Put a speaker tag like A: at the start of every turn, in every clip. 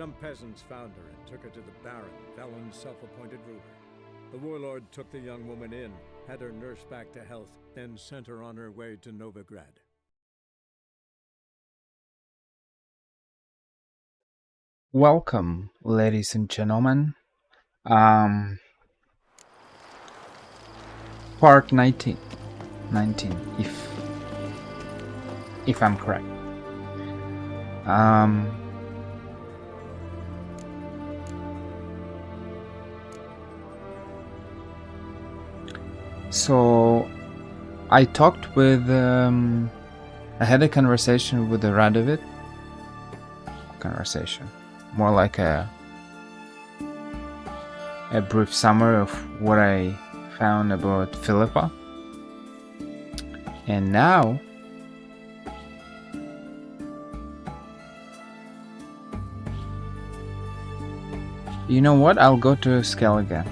A: Some peasants found her and took her to the Baron, Velen's self-appointed ruler. The warlord took the young woman in, had her nursed back to health, then sent her on her way to Novigrad.
B: Welcome, ladies and gentlemen. Part 19, if I'm correct. So I talked with I had a conversation with the Radovid. More like a brief summary of what I found about Philippa. And now you know what? I'll go to Skellige.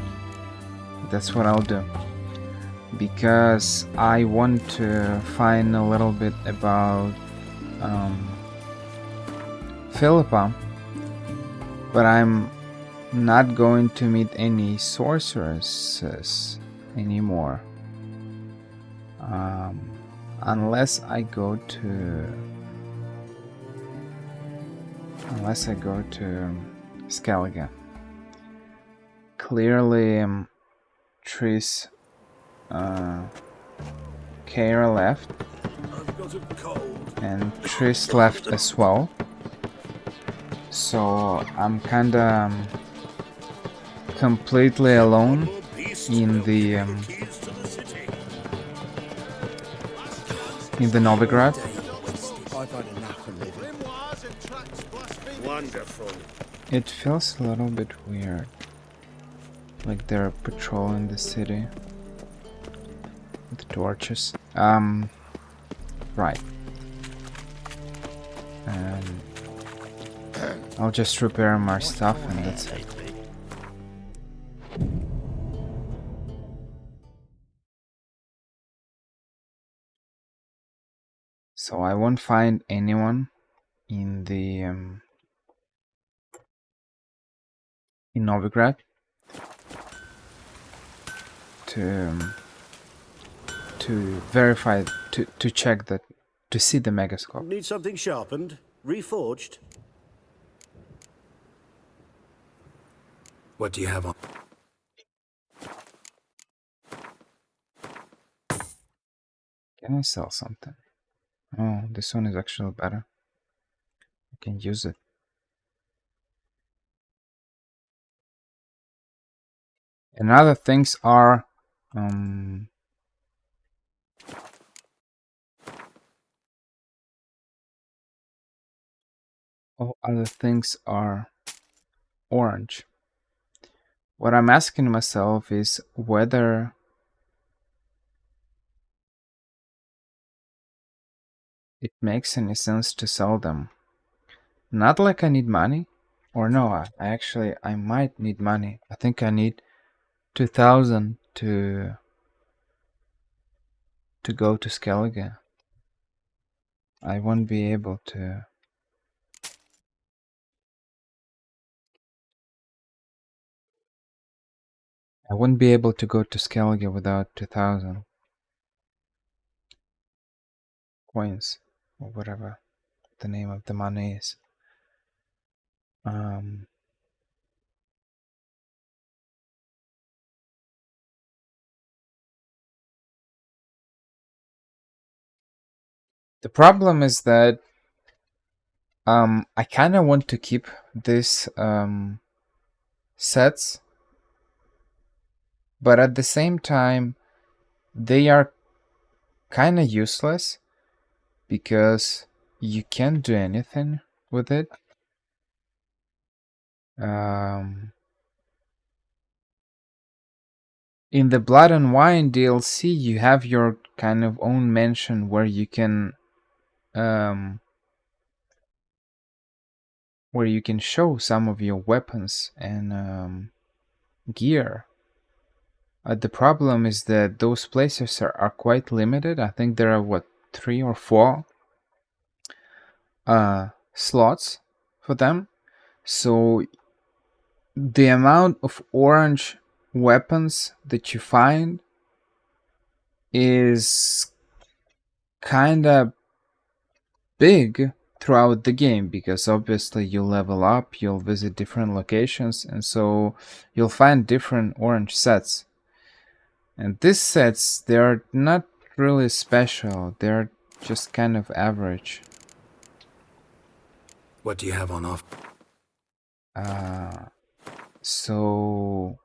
B: That's what I'll do. Because I want to find a little bit about Philippa. But I'm not going to meet any sorceresses anymore. Unless I go to Skellige. Clearly, Tris Kara left, and Tris left as well. So I'm kinda completely alone in the Novigrad.
A: Wonderful.
B: It feels a little bit weird, like they're patrolling the city with torches. Right. I'll just repair my stuff and that's it. So I won't find anyone in the in Novigrad to verify, to check that, to see the megascope.
C: Need something sharpened? Reforged?
A: What do you have on?
B: Can I sell something? Oh, this one is actually better. I can use it. And other things are orange. What I'm asking myself is whether it makes any sense to sell them. Not like I need money, or no, I might need money. I think I need 2,000 to go to Skellige. I won't be able to. I wouldn't be able to go to Skellige without 2,000 coins, or whatever the name of the money is. The problem is that I kind of want to keep these sets, but at the same time they are kind of useless because you can't do anything with it. In the Blood and Wine DLC, you have your kind of own mansion where you can show some of your weapons and gear. The problem is that those places are quite limited. I think there are 3 or 4 slots for them. So the amount of orange weapons that you find is kinda big throughout the game, because obviously you level up, you'll visit different locations, and so you'll find different orange sets. And these sets, they're not really special, they're just kind of average.
D: What do you have on off?
B: So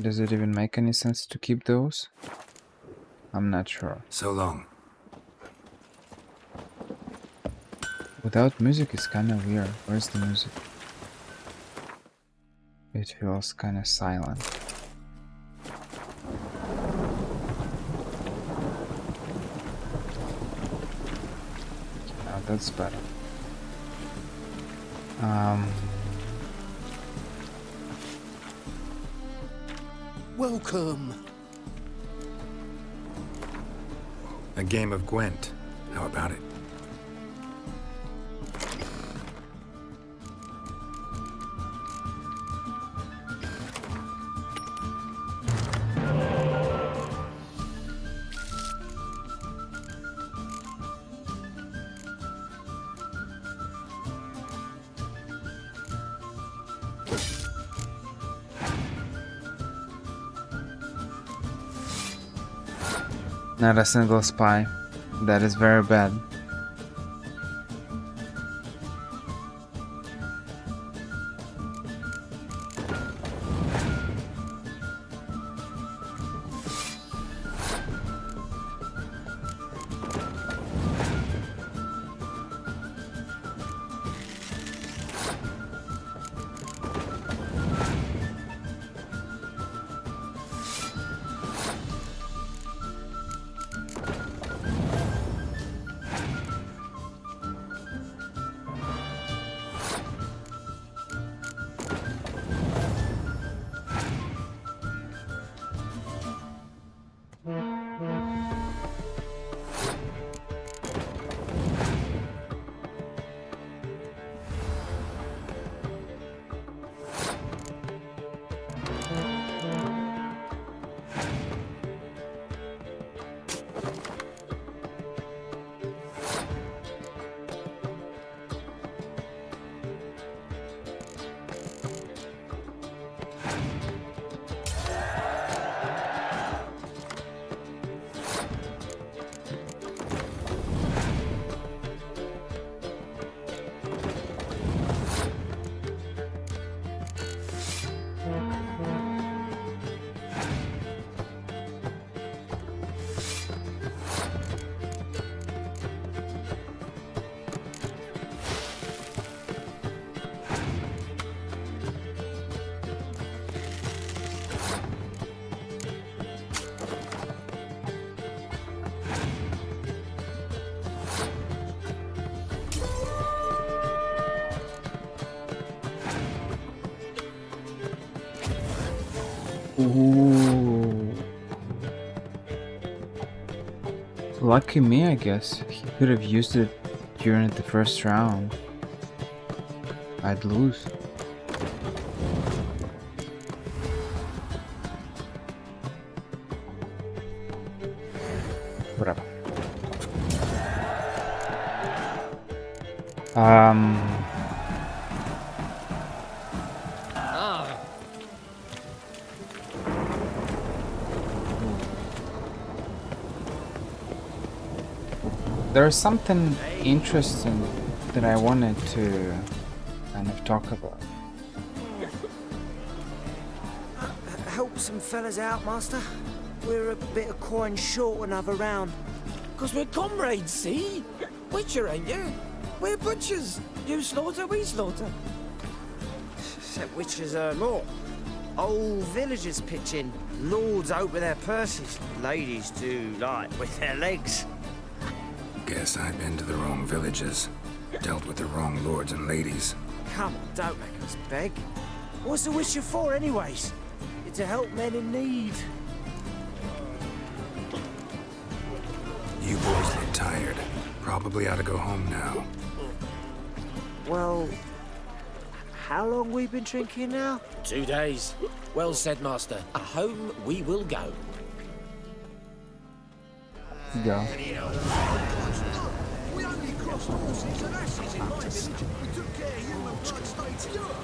B: does it even make any sense to keep those? I'm not sure.
D: So long.
B: Without music it's kind of weird. Where's the music? It feels kind of silent. Oh, that's better.
C: Welcome.
D: A game of Gwent. How about it?
B: Not a single spy. That is very bad. Ooh. Lucky me, I guess. He could have used it during the first round. I'd lose. Whatever. There's something interesting that I wanted to kind of talk about.
E: Help some fellas out, master. We're a bit of coin short another round.
F: 'Cause we're comrades, see? Witcher, ain't you? We're butchers. You slaughter, we slaughter.
E: Except witches earn more. Old villagers pitch in. Lords open their purses. Ladies do like with their legs.
D: Guess I've been to the wrong villages. Dealt with the wrong lords and ladies.
E: Come on, don't make us beg. What's the witcher for, anyways? It's to help men in need.
D: You boys look tired. Probably ought to go home now.
E: Well, how long we been drinking now?
F: 2 days. Well said, Master. Home we will go.
B: Go.
G: We only crossed horses and asses in my village. We took care human blood stayed pure.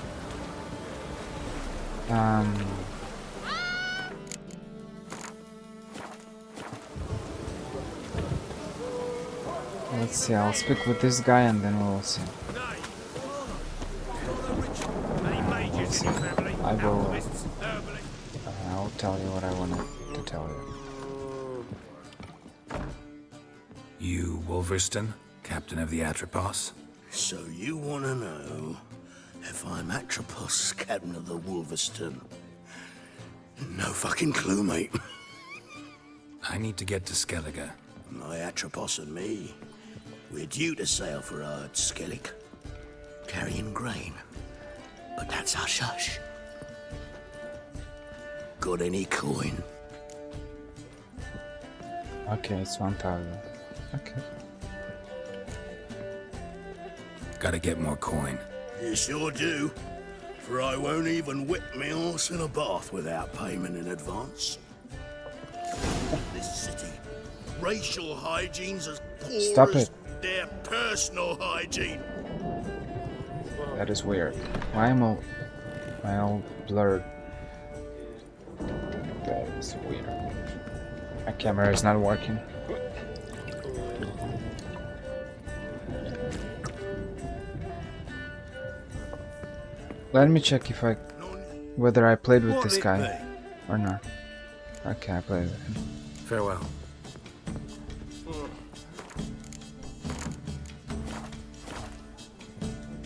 B: Let's see, I'll speak with this guy and then we'll see. I will. I'll tell you what I wanted to tell you.
D: You, Wolverston, captain of the Atropos?
C: So you want to know if I'm Atropos, captain of the Wolverston? No fucking clue, mate.
D: I need to get to Skellige.
C: My Atropos and me, we're due to sail for Ard Skellig, carrying grain. But that's hush-hush. Got any coin?
B: Okay, it's 1,000. Okay.
D: Gotta get more coin.
C: You sure do. For I won't even whip me horse in a bath without payment in advance. This city, racial hygiene's as poor
B: Stop
C: as
B: it.
C: their personal hygiene.
B: That is weird. Why am I all blurred? That is weird. My camera is not working. Let me check if whether I played with this guy or not. Okay, I played with him.
D: Farewell.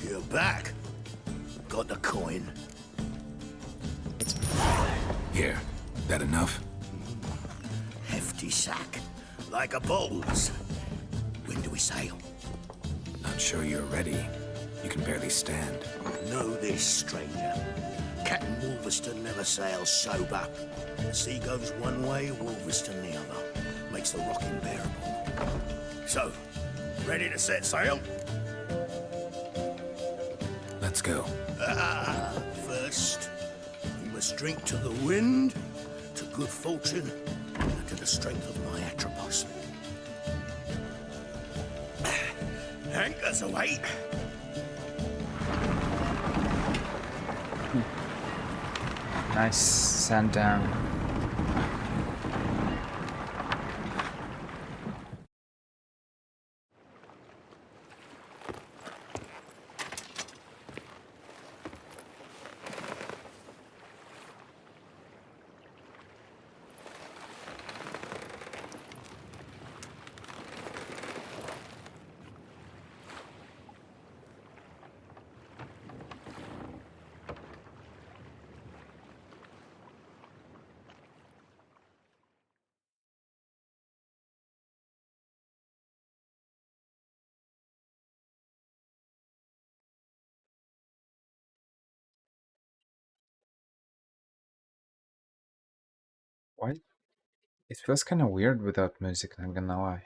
C: You're back. Got the coin.
D: Here. That enough?
C: Hefty sack. Like a bull's. When do we sail?
D: Not sure you're ready. You can barely stand.
C: Know this, stranger. Captain Wolverston never sails sober. The sea goes one way, Wolverston the other. Makes the rock unbearable. So, ready to set sail?
D: Let's go.
C: First, we must drink to the wind, to good fortune, and to the strength of my Atropos. Anchors away.
B: Nice sand down. Why? It feels kind of weird without music, not gonna lie.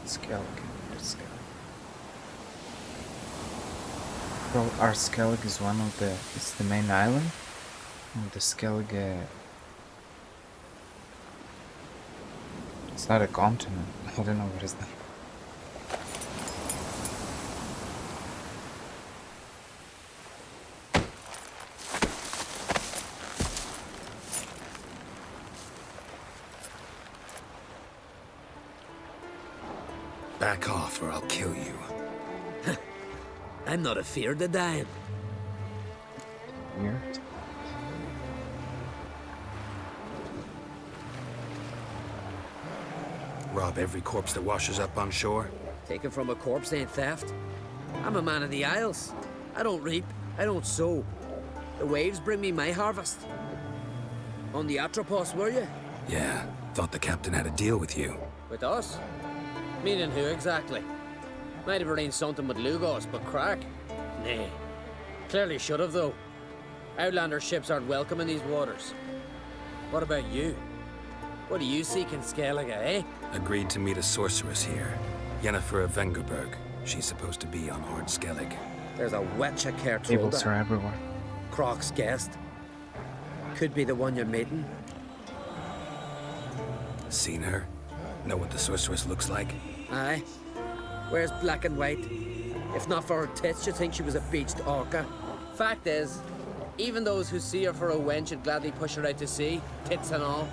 B: Skellige. Well, Ard Skellig is one of the... It's the main island. And the Skellige... It's not a continent. I don't know what is that.
D: Back off or I'll kill you.
F: I'm not afeard of dying.
B: Weird.
D: Rob every corpse that washes up on shore?
F: Taken from a corpse ain't theft. I'm a man of the Isles. I don't reap, I don't sow. The waves bring me my harvest. On the Atropos, were you?
D: Yeah, thought the captain had a deal with you.
F: With us? Meaning who exactly? Might have arranged something with Lugos, but crack? Nay. Clearly should have, though. Outlander ships aren't welcome in these waters. What about you? What do you seek in Skellige, eh?
D: Agreed to meet a sorceress here. Yennefer of Vengerberg. She's supposed to be on Ard Skellig.
F: There's a witch at
B: Evils
F: Kertrolda.
B: are everywhere.
F: Croc's guest. Could be the one you're meeting.
D: Seen her? Know what the sorceress looks like?
F: Aye. Wears black and white. If not for her tits, you'd think she was a beached orca. Fact is, even those who see her for a wench would gladly push her out to sea, tits and all.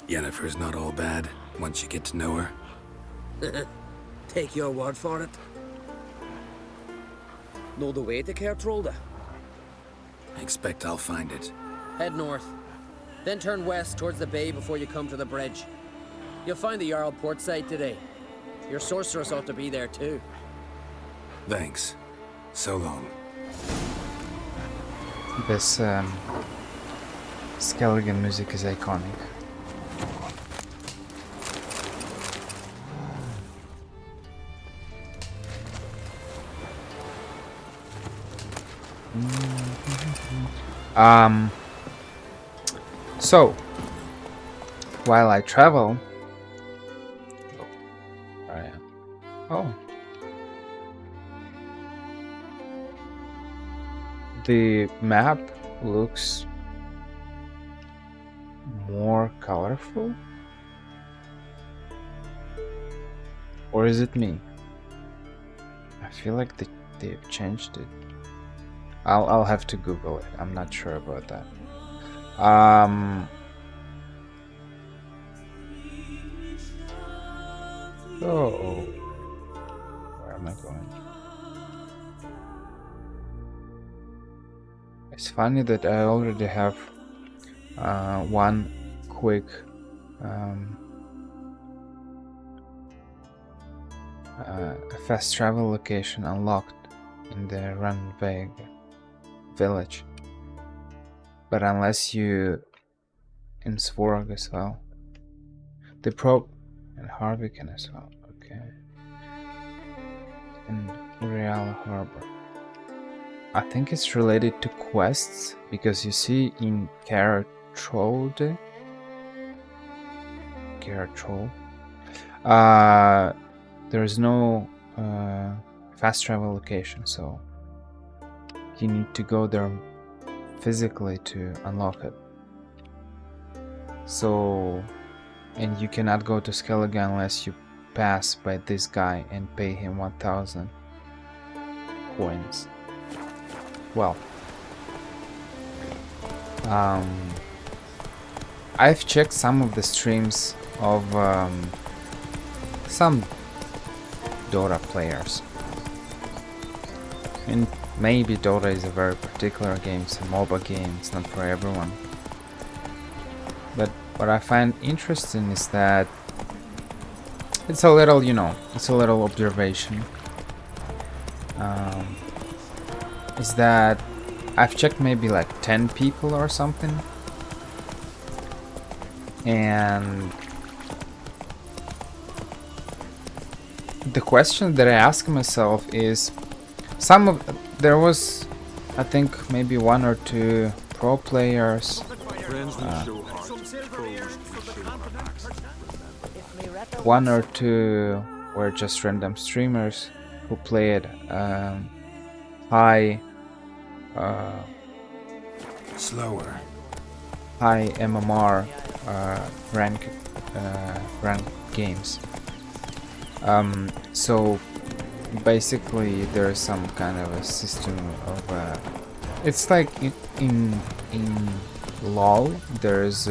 D: Yennefer's not all bad, once you get to know her.
F: Take your word for it. Know the way to Kertrolda?
D: I expect I'll find it.
F: Head north. Then turn west towards the bay before you come to the bridge. You'll find the Jarl port site today. Your sorceress ought to be there too.
D: Thanks. So long.
B: This Skellige music is iconic. So while I travel, where I am. Oh, the map looks more colorful, or is it me? I feel like they've changed it. I'll have to Google it. I'm not sure about that. Oh, where am I going? It's funny that I already have one quick fast travel location unlocked in the Runveig village, but unless you in Svorg as well, the and Harviken as well. Okay, in Real Harbor. I think it's related to quests because you see in Kertrolde, there is no fast travel location, so you need to go there physically to unlock it. So, and you cannot go to Skellige unless you pass by this guy and pay him 1,000 coins. Well, I've checked some of the streams of some Dota players, and maybe Dota is a very particular game, it's a MOBA game, it's not for everyone. But what I find interesting is that it's a little, it's a little observation. Is that I've checked maybe like 10 people or something, and the question that I ask myself is, there was, I think, maybe 1 or 2 pro players, 1 or 2 were just random streamers who played high
D: Slower.
B: high MMR rank games. So basically there's some kind of a system of it's like in LOL there's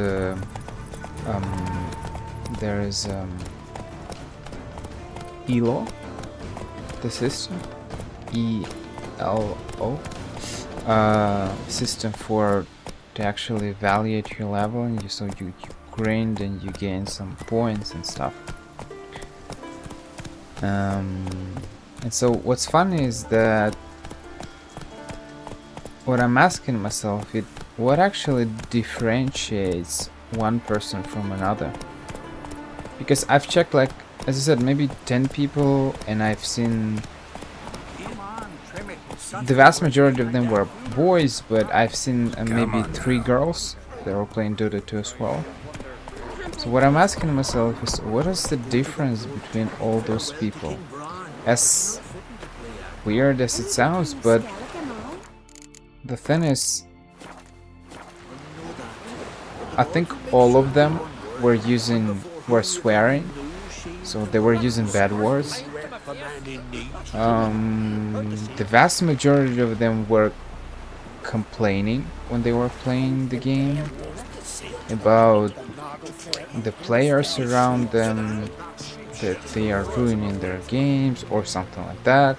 B: ELO, the system, ELO, system for to actually evaluate your level, and you grind and you gain some points and stuff. And so what's funny is that what I'm asking myself is what actually differentiates one person from another. Because I've checked, like, as I said, maybe 10 people, and I've seen the vast majority of them were boys, but I've seen maybe 3 girls that were playing Dota 2 as well. So what I'm asking myself is, what is the difference between all those people? As weird as it sounds, but the thing is, I think all of them were swearing, so they were using bad words. The vast majority of them were complaining when they were playing the game about the players around them, that they are ruining their games or something like that.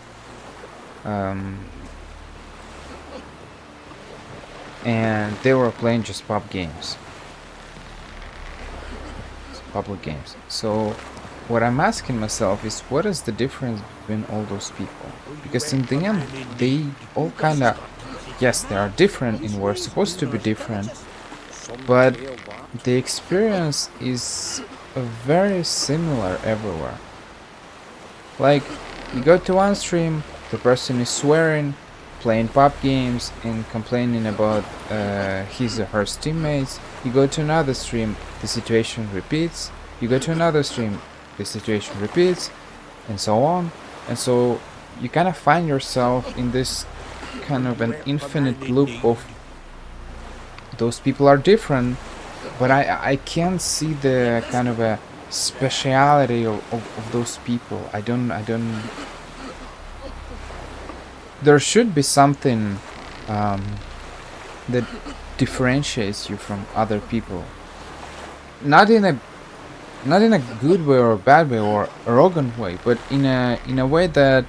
B: And they were playing just public games. So what I'm asking myself is, what is the difference between all those people? Because in the end, they all kind of, yes, they are different and we're supposed to be different, but the experience is very similar everywhere. Like, you go to one stream, the person is swearing, playing pub games and complaining about his or her teammates. You go to another stream, the situation repeats. You go to another stream, the situation repeats, and so on. And so you kind of find yourself in this kind of an infinite loop of those people are different, but I can't see the kind of a speciality of those people. I don't there should be something that differentiates you from other people, not in a good way or a bad way or arrogant way, but in a way that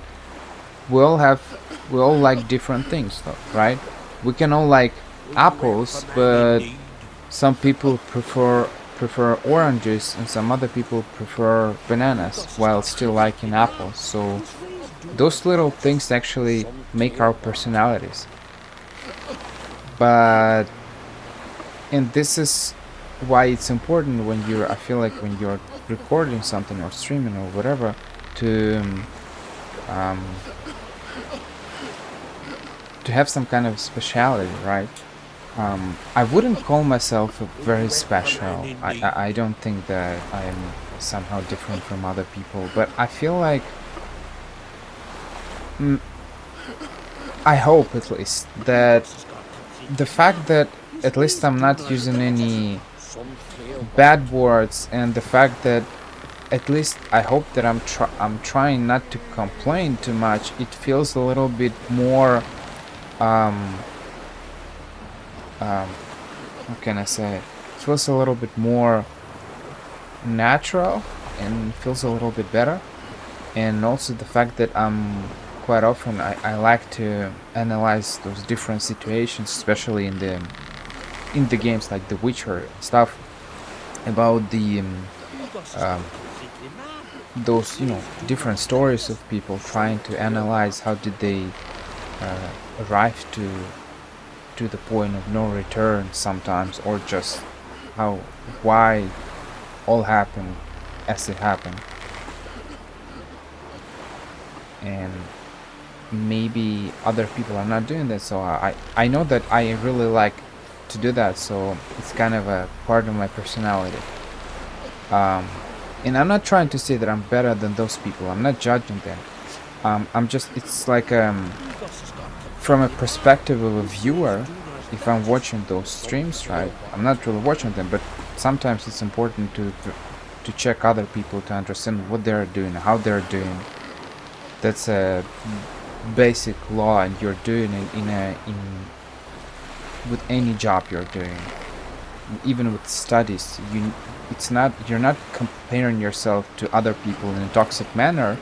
B: we all like different things, though, right? We can all like apples, but some people prefer oranges and some other people prefer bananas while still liking apples. So those little things actually make our personalities. And this is why it's important when I feel like when you're recording something or streaming or whatever, to have some kind of speciality, right? I wouldn't call myself very special. I don't think that I am somehow different from other people, but I feel like I hope at least that the fact that at least I'm not using any bad words, and the fact that at least I hope that I'm trying not to complain too much, it feels a little bit more how can I say it? It feels a little bit more natural and feels a little bit better. And also the fact that quite often I like to analyze those different situations, especially in the games like The Witcher and stuff, about the those different stories of people, trying to analyze how did they arrive to the point of no return sometimes, or just why all happened as it happened. And maybe other people are not doing that, so I know that I really like to do that, so it's kind of a part of my personality. And I'm not trying to say that I'm better than those people. I'm not judging them. I'm just, it's like from a perspective of a viewer, if I'm watching those streams, right? I'm not really watching them, but sometimes it's important to check other people to understand what they're doing, how they're doing. That's a basic law, and you're doing it with any job you're doing, even with studies. You're not comparing yourself to other people in a toxic manner.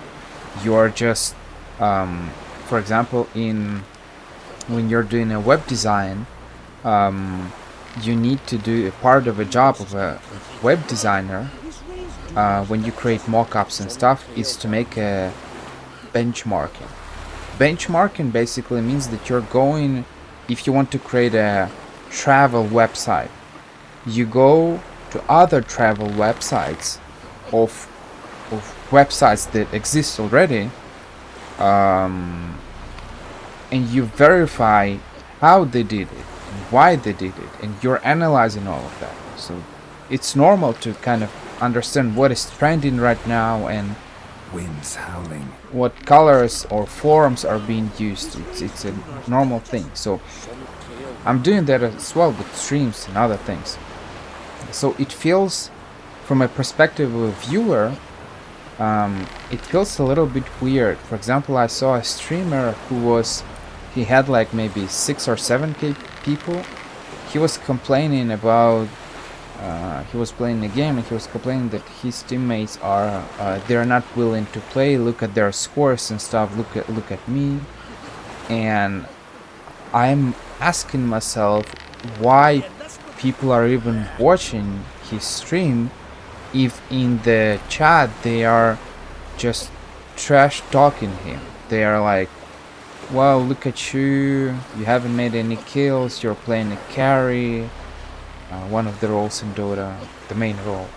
B: You're just, for example, when you're doing a web design, you need to do a part of a job of a web designer when you create mock-ups and stuff is to make a benchmarking. Benchmarking basically means that you're going, if you want to create a travel website, you go to other travel websites of websites that exist already, and you verify how they did it and why they did it, and you're analyzing all of that. So it's normal to kind of understand what is trending right now and
D: Winds howling.
B: what colors or forms are being used. It's a normal thing. So I'm doing that as well with streams and other things. So it feels, from a perspective of a viewer, it feels a little bit weird. For example, I saw a streamer he had like maybe 6 or 7k people. He was complaining about he was playing a game and he was complaining that his teammates are they're not willing to play. Look at their scores and stuff. Look at me. And I'm asking myself why people are even watching his stream if in the chat they are just trash talking him. They are like, well, look at you haven't made any kills, you're playing a carry, one of the roles in Dota, the main role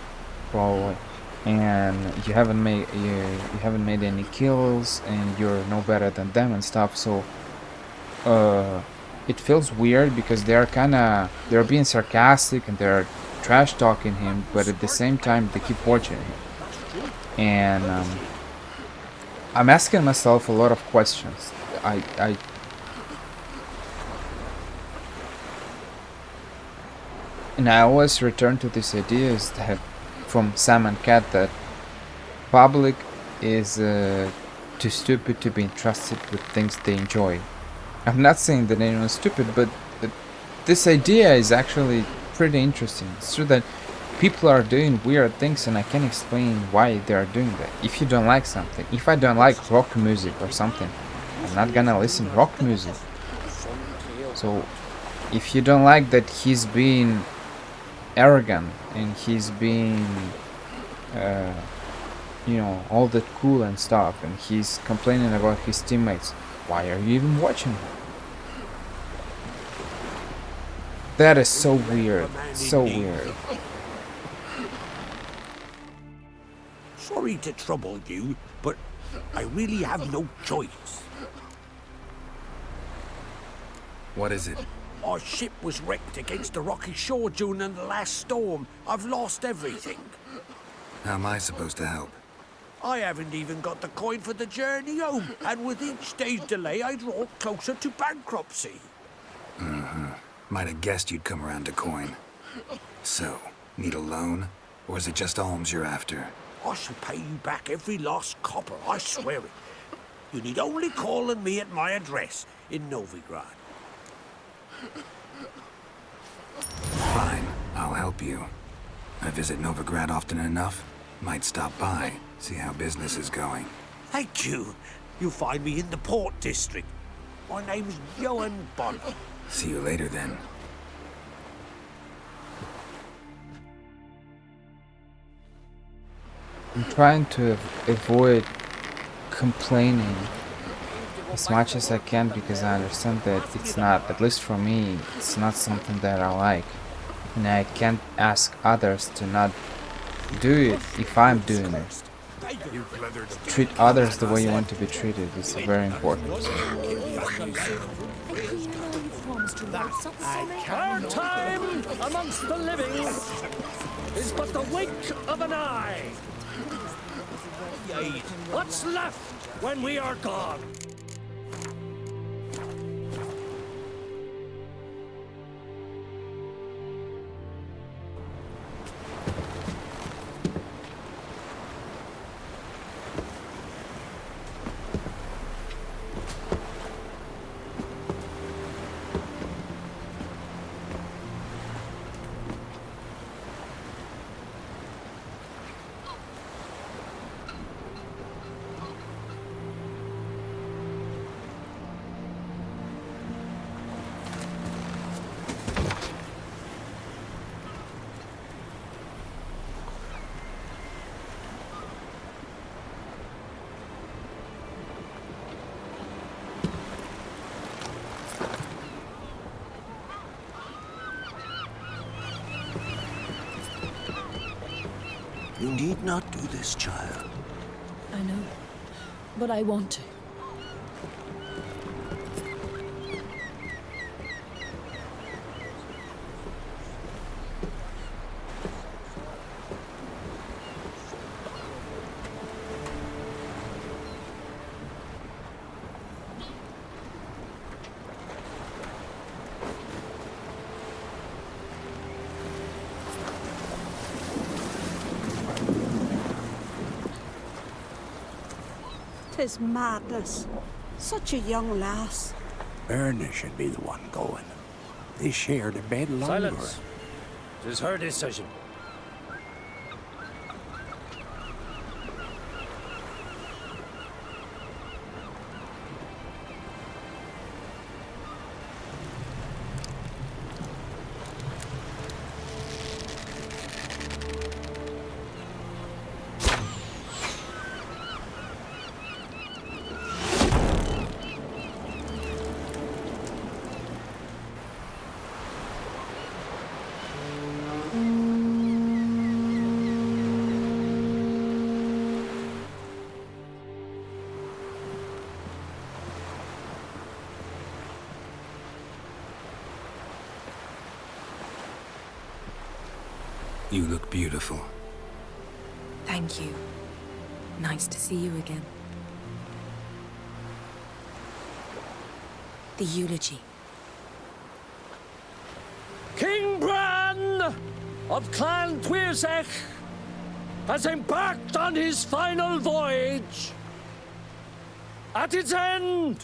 B: probably, and you haven't made any kills and you're no better than them and stuff. So it feels weird because they're being sarcastic and they're trash talking him, but at the same time they keep watching him. And I'm asking myself a lot of questions. And I always return to this idea is that from Sam and Cat that public is too stupid to be entrusted with things they enjoy. I'm not saying that anyone's stupid, but this idea is actually pretty interesting. It's true that people are doing weird things and I can't explain why they are doing that. If you don't like something, if I don't like rock music or something, I'm not gonna listen to rock music. So if you don't like that he's being arrogant and he's being all that cool and stuff, and he's complaining about his teammates, why are you even watching him? That is so weird. So weird.
C: Sorry to trouble you, but I really have no choice.
D: What is it?
C: Our ship was wrecked against a rocky shore during the last storm. I've lost everything.
D: How am I supposed to help?
C: I haven't even got the coin for the journey home, and with each day's delay, I draw closer to bankruptcy.
D: Might have guessed you'd come around to coin. So, need a loan? Or is it just alms you're after?
C: I shall pay you back every last copper, I swear it. You need only call on me at my address in Novigrad.
D: Fine, I'll help you. I visit Novigrad often enough. Might stop by, see how business is going.
C: Thank you. You'll find me in the Port District. My name's Johan Bonner.
D: See you later then.
B: I'm trying to avoid complaining as much as I can because I understand that it's not, at least for me, it's not something that I like. And I can't ask others to not do it if I'm doing it. Treat others the way you want to be treated is very important.
G: Our time amongst the living is but the wink of an eye.
C: What's left when we are gone?
H: You need not do this, child.
I: I know, but I want to.
J: Tis madness. Such a young lass.
C: Erna should be the one going. They shared a bed longer.
F: Silence. It is her decision.
D: You look beautiful.
K: Thank you. Nice to see you again. The eulogy.
C: King Bran of Clan Twirsech has embarked on his final voyage. At its end,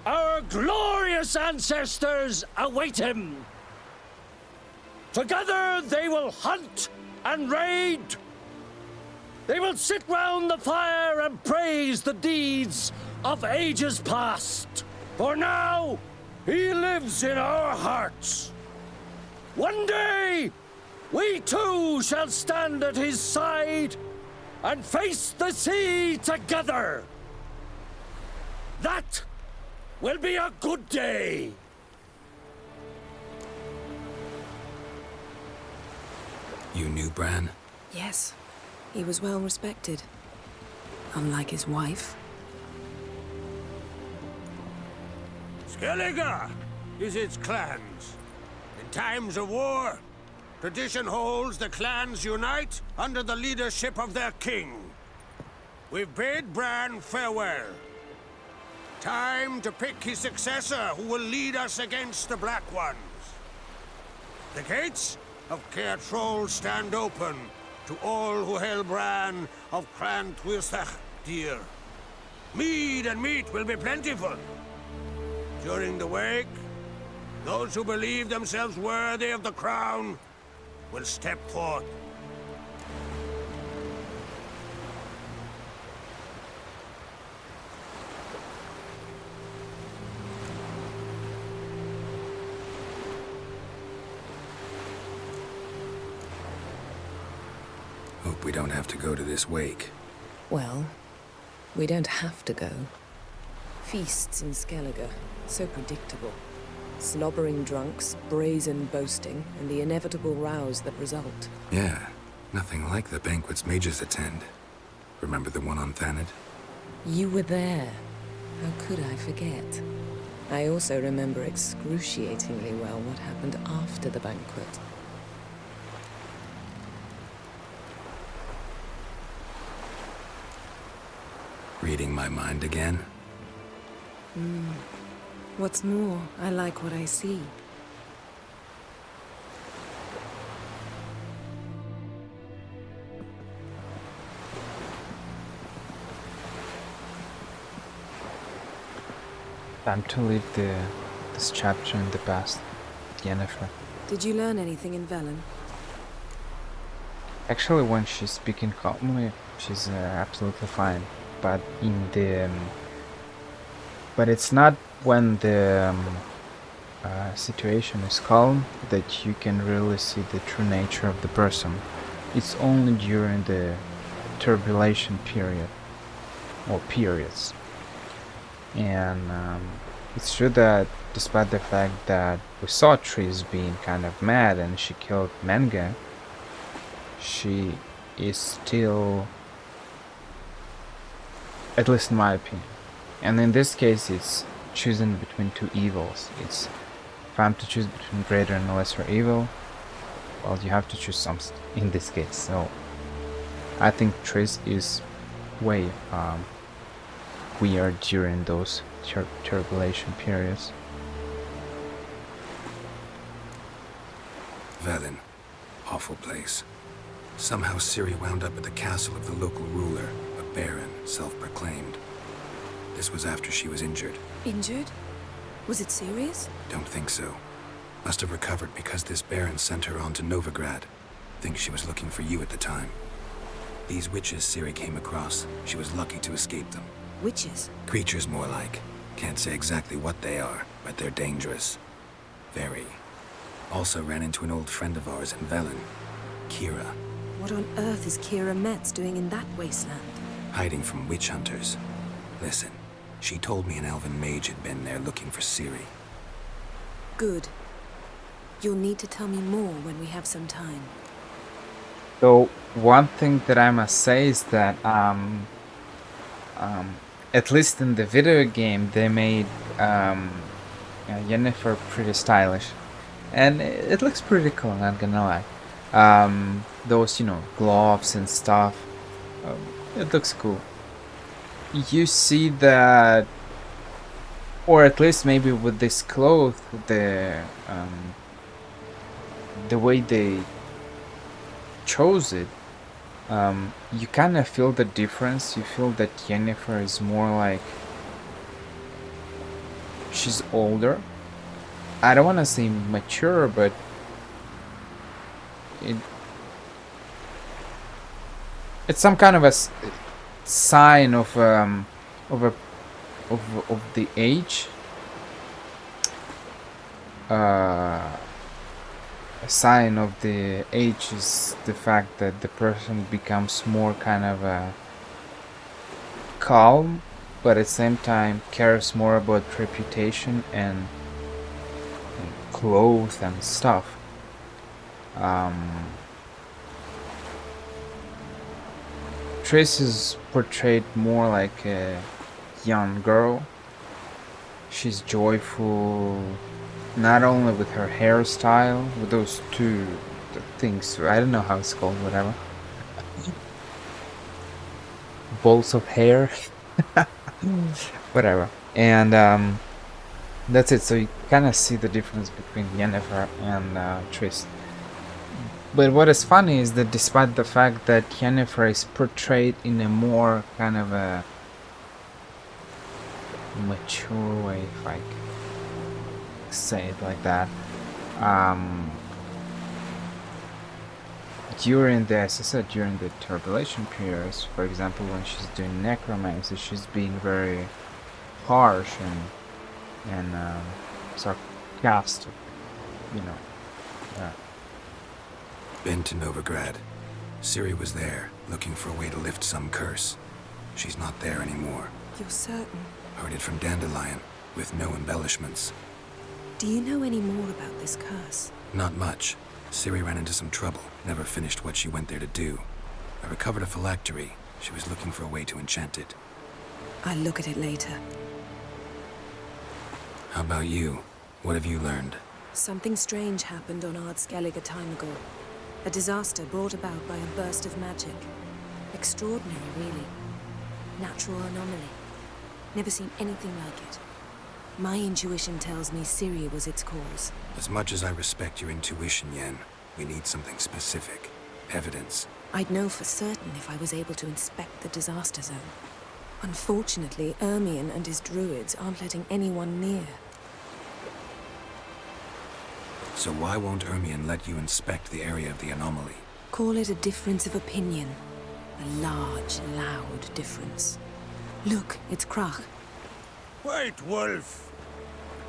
C: our glorious ancestors await him. Together they will hunt and raid. They will sit round the fire and praise the deeds of ages past. For now, he lives in our hearts. One day, we too shall stand at his side and face the sea together. That will be a good day.
D: You knew Bran?
K: Yes, he was well respected. Unlike his wife.
C: Skellige is its clans. In times of war, tradition holds the clans unite under the leadership of their king. We've bid Bran farewell. Time to pick his successor who will lead us against the Black Ones. The gates of Caer Troll stand open to all who hail Bran of Clan Twirsech dear. Mead and meat will be plentiful. During the wake, those who believe themselves worthy of the crown will step forth.
D: Hope we don't have to go to this wake.
K: Well, we don't have to go. Feasts in Skellige, so predictable. Slobbering drunks, brazen boasting, and the inevitable rows that result.
D: Yeah, nothing like the banquets mages attend. Remember the one on Thanedd?
K: You were there. How could I forget? I also remember excruciatingly well what happened after the banquet.
D: Reading my mind again?
K: What's more, I like what I see.
B: Time to leave this chapter in the past. Yennefer.
K: Did you learn anything in Velen?
B: Actually, when she's speaking calmly, she's absolutely fine. But in the but it's not when the situation is calm that you can really see the true nature of the person. It's only during the turbulation period or periods. And it's true that despite the fact that we saw Triss being kind of mad and she killed Menge, she is still, at least in my opinion, and in this case it's choosing between two evils. It's, if I'm to choose between greater and lesser evil, well, you have to choose something in this case. So I think Triss is way weird during those turbulation periods.
D: Velen. Awful place. Somehow Ciri wound up at the castle of the local ruler, a baron, self-proclaimed. This was after she was injured.
K: Injured? Was it serious?
D: Don't think so. Must have recovered because this baron sent her on to Novigrad. Think she was looking for you at the time. These witches Ciri came across, she was lucky to escape them.
K: Witches?
D: Creatures more like. Can't say exactly what they are, but they're dangerous. Very. Also ran into an old friend of ours in Velen, Kira.
K: What on earth is Kira Metz doing in that wasteland?
D: Hiding from witch hunters. Listen, she told me an elven mage had been there looking for Ciri.
K: Good. You'll need to tell me more when we have some time.
B: So one thing that I must say is that at least in the video game they made Yennefer pretty stylish, and it looks pretty cool, not gonna lie. Those, you know, gloves and stuff, it looks cool. You see that, or at least maybe with this cloth, the way they chose it, you kind of feel the difference. You feel that Yennefer is more like she's older. I don't want to say mature, but it's some kind of a sign of the age. A sign of the age is the fact that the person becomes more kind of calm, but at the same time cares more about reputation and clothes and stuff. Triss is portrayed more like a young girl. She's joyful, not only with her hairstyle, with those two things, I don't know how it's called, whatever. Balls of hair. Whatever. And that's it. So you kind of see the difference between Yennefer and Triss. But what is funny is that despite the fact that Yennefer is portrayed in a more kind of a mature way, if I can say it like that, during the, as I said, during the turbulation periods, for example, when she's doing necromancy, she's being very harsh and sarcastic, you know.
D: Been to Novigrad. Ciri was there, looking for a way to lift some curse. She's not there anymore.
K: You're certain?
D: Heard it from Dandelion, with no embellishments.
K: Do you know any more about this curse?
D: Not much. Ciri ran into some trouble, never finished what she went there to do. I recovered a phylactery. She was looking for a way to enchant it.
K: I'll look at it later.
D: How about you? What have you learned?
K: Something strange happened on Ard Skellig a time ago. A disaster brought about by a burst of magic. Extraordinary, really. natural anomaly. Never seen anything like it. My intuition tells me Ciri was its cause.
D: As much as I respect your intuition, Yen, we need something specific. Evidence.
K: I'd know for certain if I was able to inspect the disaster zone. Unfortunately, Ermion and his druids aren't letting anyone near.
D: So why won't Ermion let you inspect the area of the anomaly?
K: Call it a difference of opinion. A large, loud difference. Look, it's Krach.
C: White Wolf!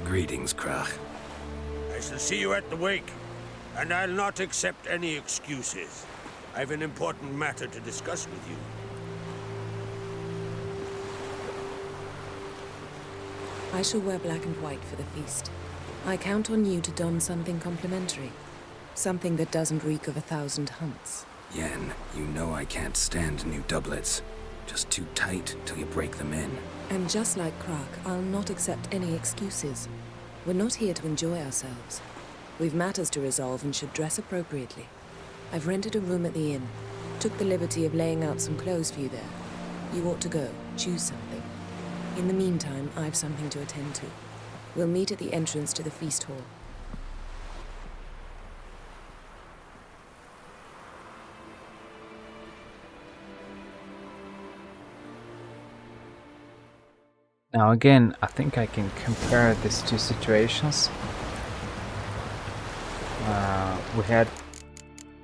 D: Greetings, Krach.
C: I shall see you at the wake, and I'll not accept any excuses. I've an important matter to discuss with you.
K: I shall wear black and white for the feast. I count on you to don something complimentary. Something that doesn't reek of 1,000 hunts.
D: Yen, you know I can't stand new doublets. Just too tight till you break them in.
K: And just like Krach, I'll not accept any excuses. We're not here to enjoy ourselves. We've matters to resolve and should dress appropriately. I've rented a room at the inn. Took the liberty of laying out some clothes for you there. You ought to go. Choose something. In the meantime, I've something to attend to. We'll meet at the entrance to the feast hall.
B: Now again, I think I can compare these two situations. We had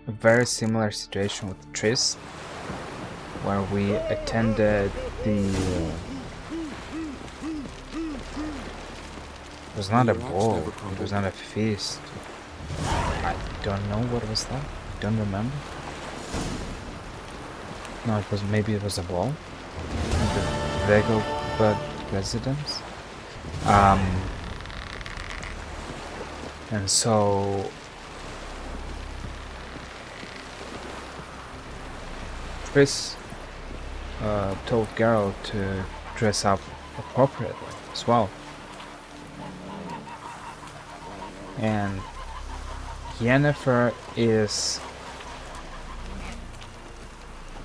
B: a very similar situation with Triss, where we attended the... It was not a ball, it was not a feast. I don't know what was that, I don't remember. No, maybe it was a ball. The Vegelbud residence. And so Triss told Geralt to dress up appropriately as well. And Yennefer is...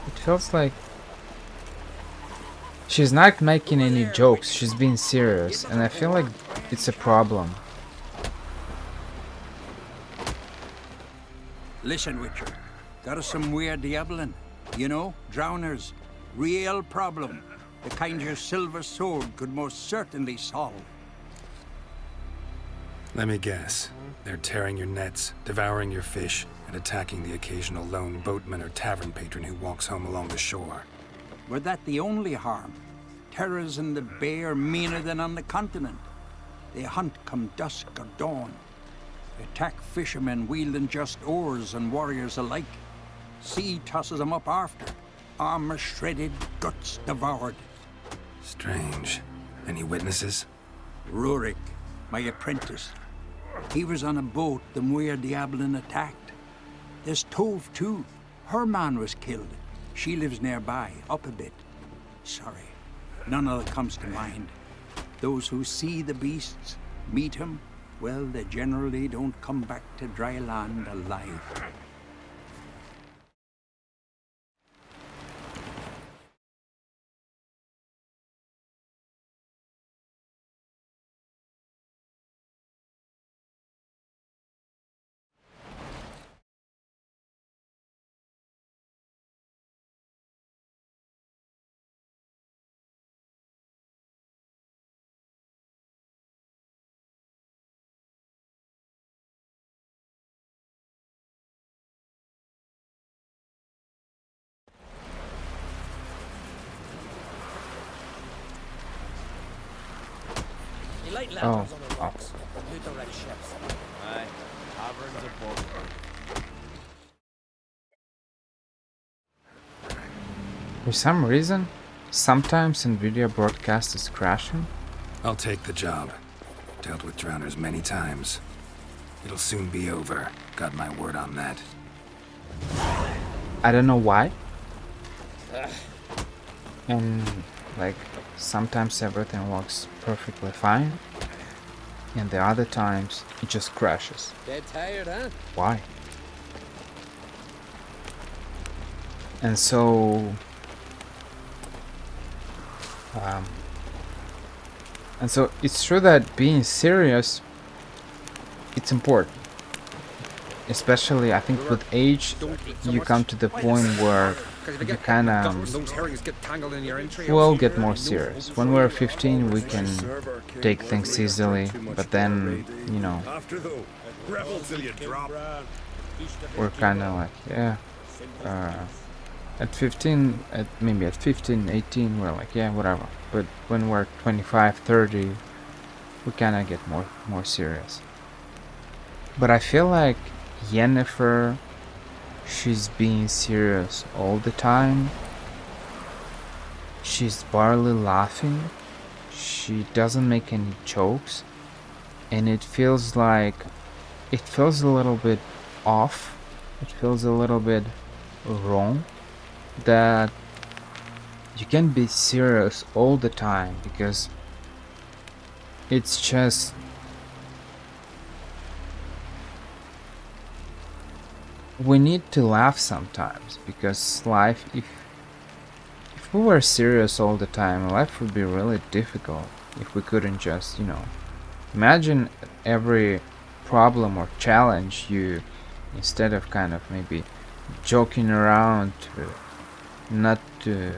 B: It feels like she's not making any jokes, she's being serious, and I feel like it's a problem.
G: Listen, Witcher. Got us some weird diabolin. You know, drowners. Real problem. The kind your silver sword could most certainly solve.
D: Let me guess. They're tearing your nets, devouring your fish, and attacking the occasional lone boatman or tavern patron who walks home along the shore.
G: Were that the only harm? Terrors in the bay are meaner than on the continent. They hunt come dusk or dawn. Attack fishermen wielding just oars and warriors alike. Sea tosses them up after. Armor shredded, guts devoured.
D: Strange. Any witnesses?
G: Rurik, my apprentice. He was on a boat the Muir Diablin attacked. There's Tove too. Her man was killed. She lives nearby, up a bit. Sorry, none of that comes to mind. Those who see the beasts, meet him, well, they generally don't come back to dry land alive.
F: Lanterns on the rocks. Loot the wrecked ships.
E: Aye. Taverns above.
B: For some reason, sometimes Nvidia broadcast is crashing.
D: I'll take the job. Dealt with drowners many times. It'll soon be over. Got my word on that.
B: I don't know why. And like sometimes everything works perfectly fine, and the other times it just crashes.
F: Dead tired, huh?
B: Why? And so Um, and so it's true that being serious, it's important. Especially, I think, with age, you come to the point where you kind of will get more serious. When we're 15, we can take things easily, but then, you know, we're kind of like, yeah. At 15, maybe at 15, 18, we're like, yeah, whatever. But when we're 25, 30, we kind of get more serious. But I feel like Yennefer, she's being serious all the time. She's barely laughing. She doesn't make any jokes. And it feels a little bit off. It feels a little bit wrong that you can be serious all the time, because it's just we need to laugh sometimes, because life, if we were serious all the time, life would be really difficult if we couldn't just, you know, imagine every problem or challenge you, instead of kind of maybe joking around not to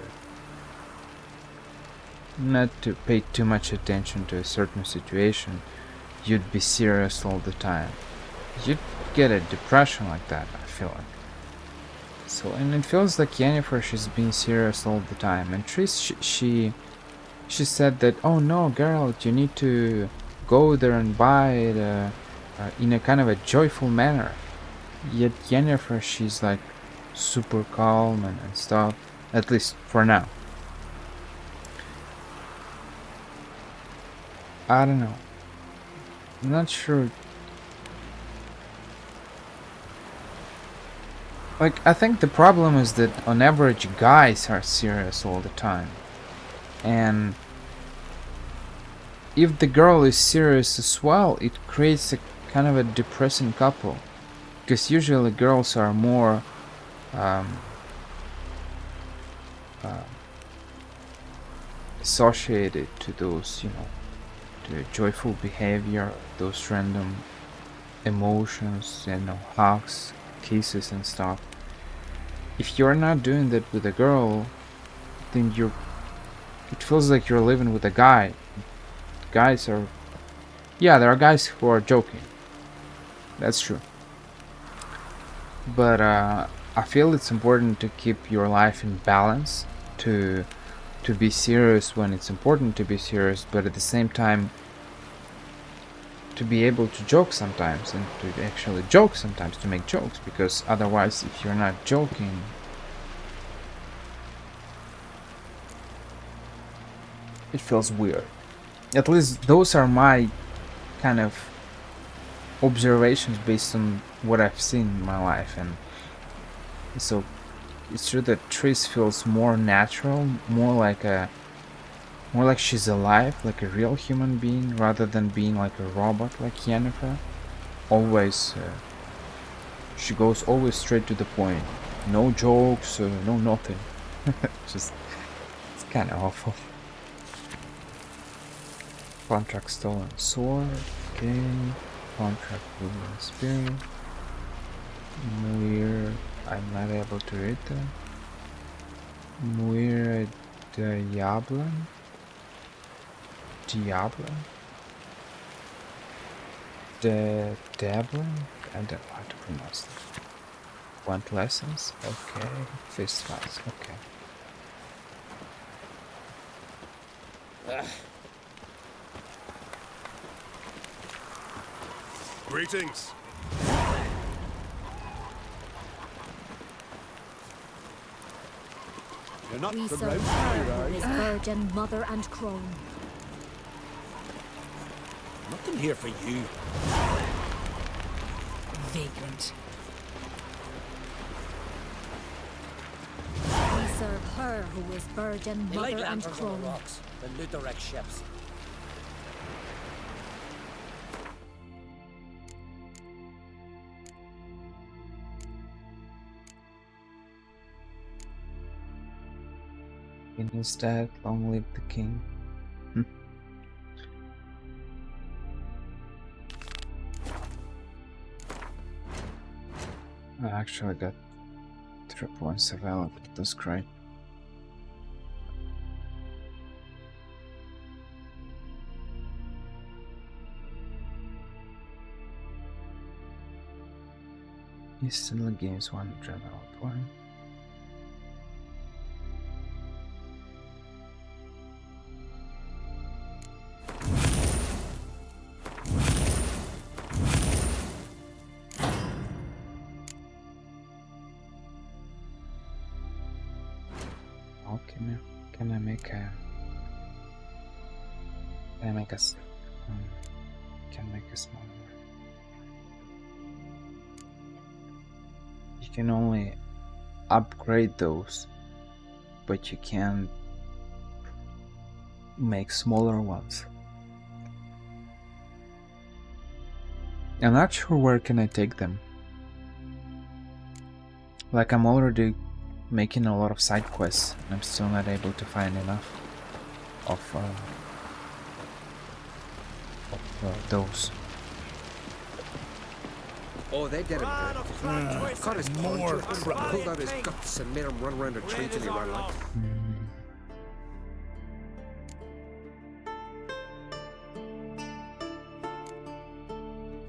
B: pay too much attention to a certain situation, you'd be serious all the time. You'd get a depression like that, I feel like. So, and it feels like Yennefer, she's being serious all the time. And Triss, she said that, oh no, Geralt, you need to go there and buy it in a kind of a joyful manner. Yet Yennefer, she's like super calm and stuff, at least for now. I don't know. I'm not sure. Like, I think the problem is that on average guys are serious all the time. And if the girl is serious as well, it creates a kind of a depressing couple. Because usually girls are more associated to those, you know, to joyful behavior, those random emotions, you know, hugs, kisses and stuff. If you're not doing that with a girl, then it feels like you're living with a guy. Guys are, yeah, there are guys who are joking. That's true. But I feel it's important to keep your life in balance, to be serious when it's important to be serious, but at the same time to be able to joke sometimes, and to actually joke sometimes, to make jokes, because otherwise, if you're not joking, it feels weird. At least those are my kind of observations based on what I've seen in my life. And so it's true that Triss feels more natural, more like she's alive, like a real human being, rather than being like a robot like Yennefer. Always she goes always straight to the point, no jokes, no nothing. Just, it's kind of awful. Contract stolen sword, okay. Contract moving spirit. Muir, I'm not able to read that. Muir Diablo? The Diablo? I don't know how to pronounce that. Want lessons? Okay. Fist fights, okay.
L: Greetings. You're not
M: We
L: from
M: serve
L: round
M: her who
L: here,
M: is virgin, mother, and crone.
L: Nothing here for you.
M: Vagrant. We serve her who is virgin,
F: They light
M: mother, and
F: lanterns on
M: crone.
F: the rocks, then loot the wrecked ships.
B: King is dead, long live the king. I actually got 3 points available, that's great. He still gains 1 general point. Oh, can I make a? Can I make a? Can make a small one. You can only upgrade those, but you can make smaller ones. I'm not sure where can I take them. Like, I'm already making a lot of side quests and I'm still not able to find enough of those.
N: Oh, they did him good. Got his punch, pulled out his guts and made him run around the tree till he ran like.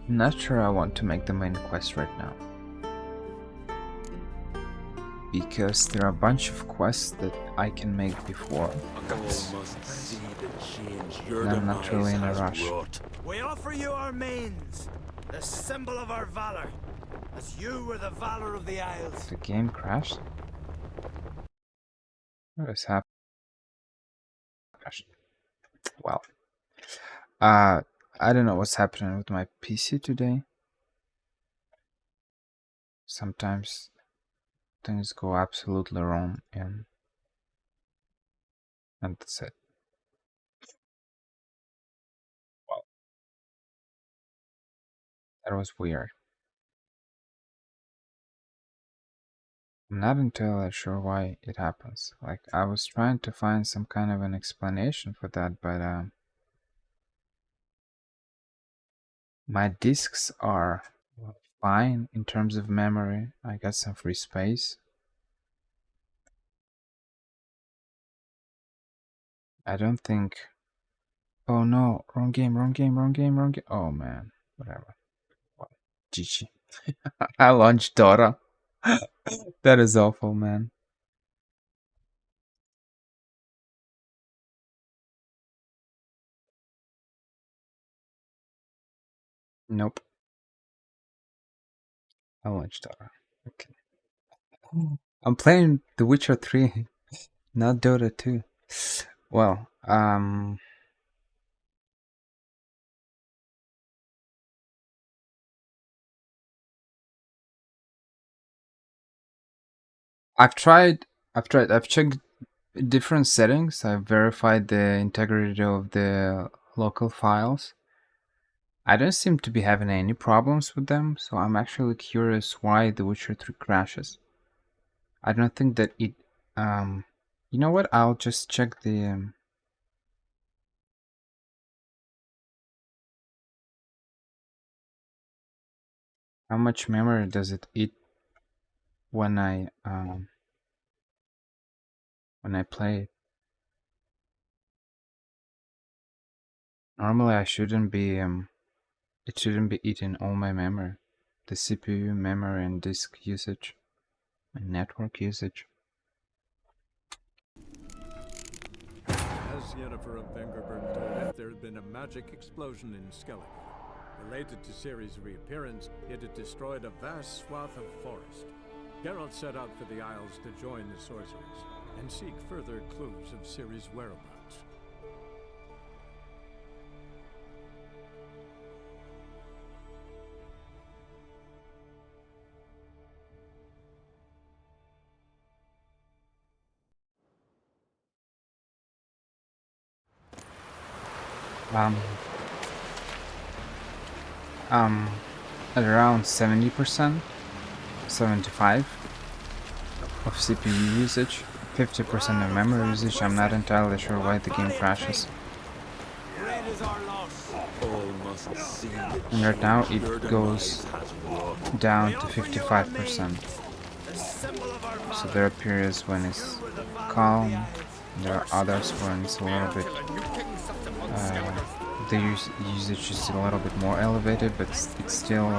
B: I'm not sure I want to make the main quest right now, because there are a bunch of quests that I can make before. And I'm not really in a rush.
E: We offer you our mains, the symbol of our valor, as you were the valor of the Isles.
B: The game crashed? What is happening? Well, I don't know what's happening with my PC today. Sometimes things go absolutely wrong and that's it. Well, that was weird. I'm not entirely sure why it happens. Like, I was trying to find some kind of an explanation for that, but my discs are fine in terms of memory. I got some free space. I don't think... Oh no, wrong game. Oh man, whatever. Well, GG. I launched Dota. That is awful, man. Nope. I launched Dota. Okay. I'm playing The Witcher 3, not Dota 2. Well, I've checked different settings. I've verified the integrity of the local files. I don't seem to be having any problems with them, so I'm actually curious why The Witcher 3 crashes. I don't think that it... you know what? I'll just check the... how much memory does it eat when I play it? Normally I shouldn't be it shouldn't be eating all my memory. The CPU, memory and disk usage and network usage.
A: As Yennefer of Vengerberg told it, there had been a magic explosion in Skellige. Related to Ciri's reappearance, it had destroyed a vast swath of forest. Geralt set out for the Isles to join the sorcerers and seek further clues of Ciri's whereabouts.
B: At around 70%, 75 of CPU usage. 50% of memory usage. I'm not entirely sure why the game crashes. And right now it goes down to 55%. So there are periods when it's calm, and there are others when it's a little bit the usage is a little bit more elevated, but it's still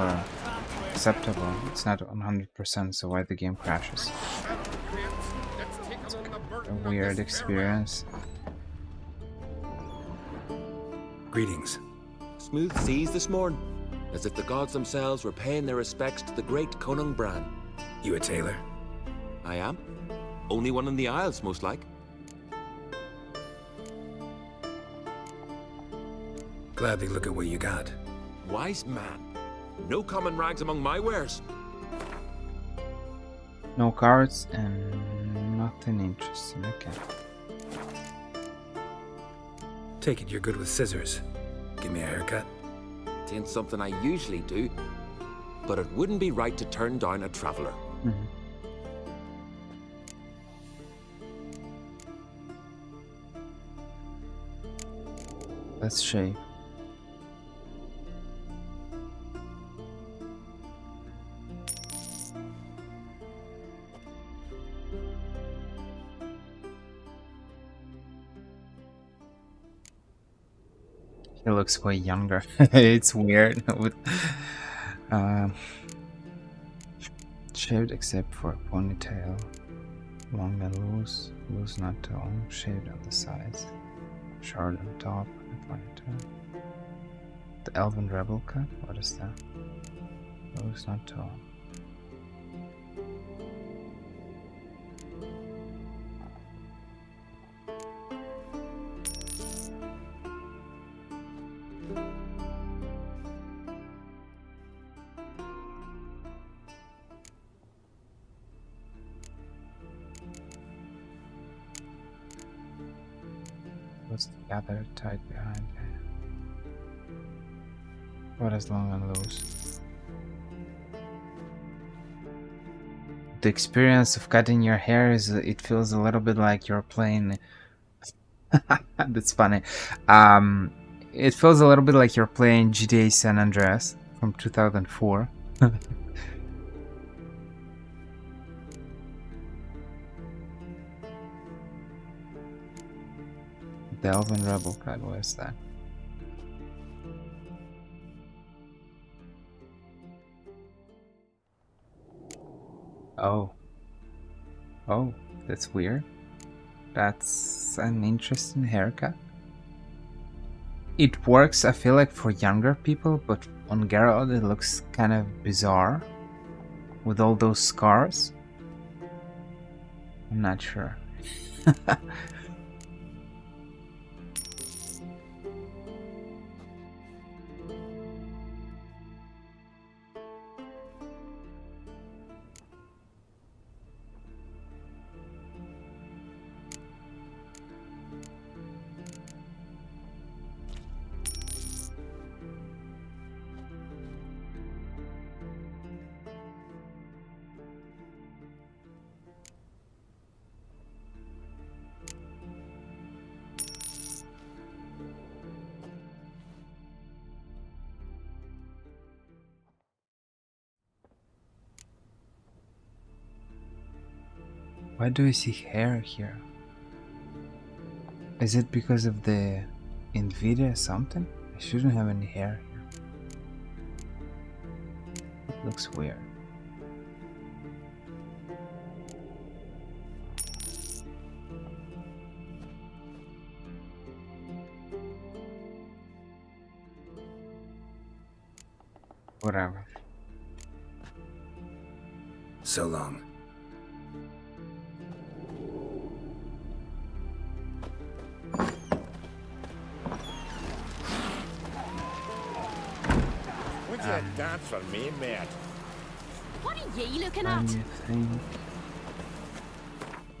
B: acceptable. It's not 100%, so why the game crashes. It's a weird experience.
D: Greetings.
O: Smooth seas this morning, as if the gods themselves were paying their respects to the great Conung Bran.
D: You a tailor?
O: I am. Only one in the Isles, most like.
D: Gladly look at what you got.
O: Wise man. No common rags among my wares.
B: No cards and nothing interesting. Okay.
D: Take it you're good with scissors. Give me a haircut.
O: It ain't something I usually do, but it wouldn't be right to turn down a traveler.
B: Mm-hmm. Let's shave. He looks way younger. It's weird with shaved except for a ponytail, long and loose, loose not too long, shaved on the sides, short on top, and ponytail. The Elven Rebel cut? What is that? Loose not too long. What's the gather tight behind? What is long and loose? The experience of cutting your hair is, it feels a little bit like you're playing. That's funny. It feels a little bit like you're playing GTA San Andreas from 2004. The Elven Rebel cut, what is that? Oh, that's weird. That's an interesting haircut. It works, I feel like, for younger people, but on Geralt it looks kind of bizarre with all those scars. I'm not sure. Why do I see hair here? Is it because of the Nvidia or something? I shouldn't have any hair here. It looks weird. Whatever.
D: So long.
L: Dance for me, mate.
M: What are you looking at?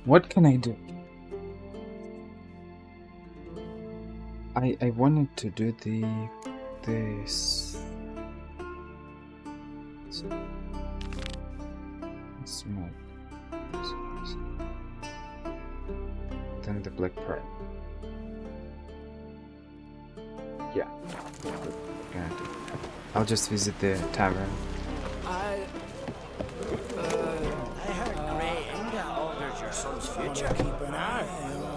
B: What can I do? I wanted to do this. Smoke. within the Black Pearl. Yeah. Gonna do that. I'll just visit the tavern.
E: I heard Grey Inga altered your son's future. Keep an eye.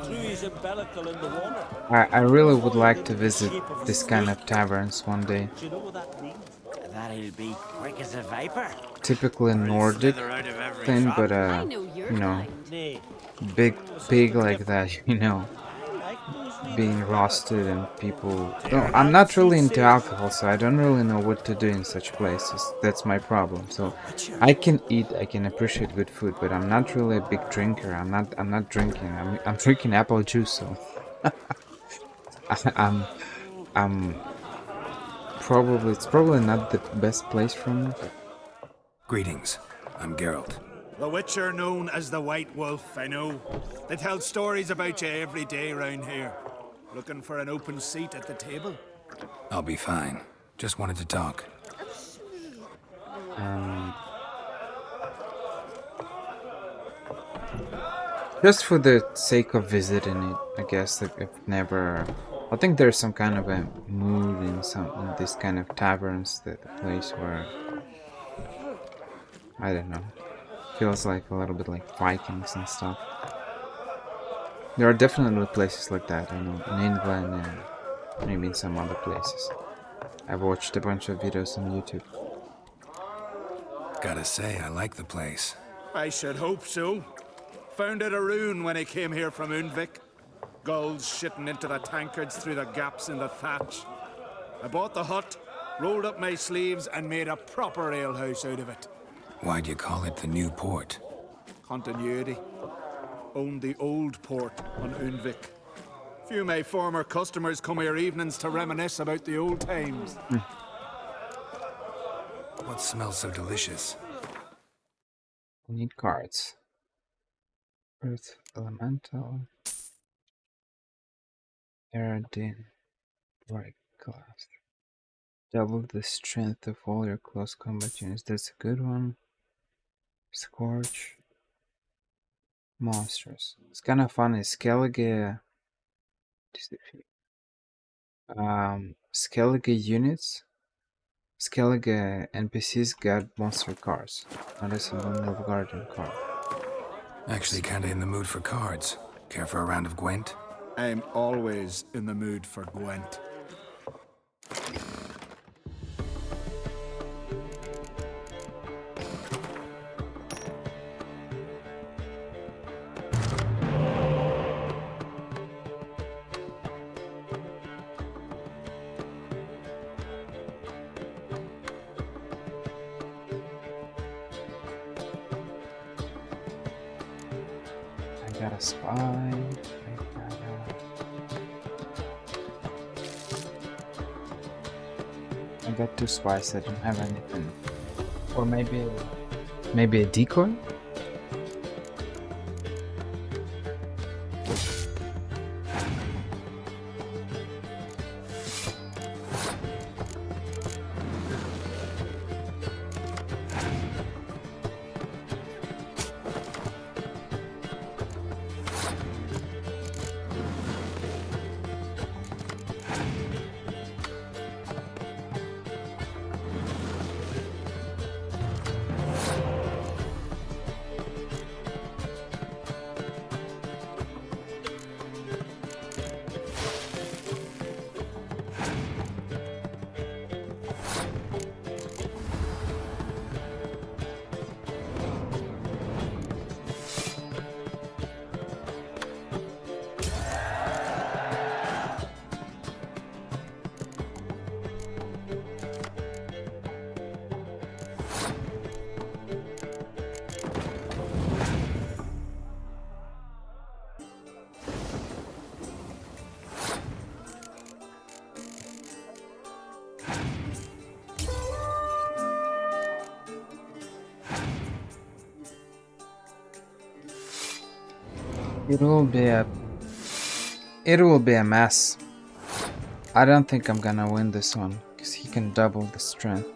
E: He's umbilical in the water.
B: I really would like to visit this kind of taverns one day.
E: Do you know what that means? That he'll be quick as a viper.
B: Typically Nordic thing, but you know, big pig like that, you know, being roasted and people. No, I'm not really into alcohol, so I don't really know what to do in such places. That's my problem. So I can eat, I can appreciate good food, but I'm not really a big drinker. I'm not drinking. I'm drinking apple juice. So it's probably not the best place for me.
D: Greetings. I'm Geralt.
P: The Witcher known as the White Wolf, I know. They tell stories about you every day round here. Looking for an open seat at the table?
D: I'll be fine. Just wanted to talk.
B: Just for the sake of visiting it, I guess. I think there's some kind of a mood in this kind of taverns, the place where, I don't know, feels like a little bit like Vikings and stuff. There are definitely places like that, I know, in England and maybe in some other places. I've watched a bunch of videos on YouTube.
D: Gotta say, I like the place.
P: I should hope so. Found it a ruin when I came here from Undvik. Gulls shitting into the tankards through the gaps in the thatch. I bought the hut, rolled up my sleeves, and made a proper alehouse out of it.
D: Why'd you call it the New Port?
P: Continuity. Owned the old port on Undvik. Few of my former customers come here evenings to reminisce about the old times.
D: What smells so delicious?
B: I need cards. Earth Elemental. Aerodine. Bright Glass. Double the strength of all your close combat units. That's a good one. Scorch. Monsters. It's kind of funny. Skellige. Skellige units. Skellige NPCs got monster cards. Not a single Nilfgaardian card.
D: Actually, kinda in the mood for cards. Care for a round of Gwent?
P: I'm always in the mood for Gwent.
B: I got a spy. I got 2 spies. I don't have anything. Or maybe a decoy? It will be a mess. I don't think I'm gonna win this one, because he can double the strength.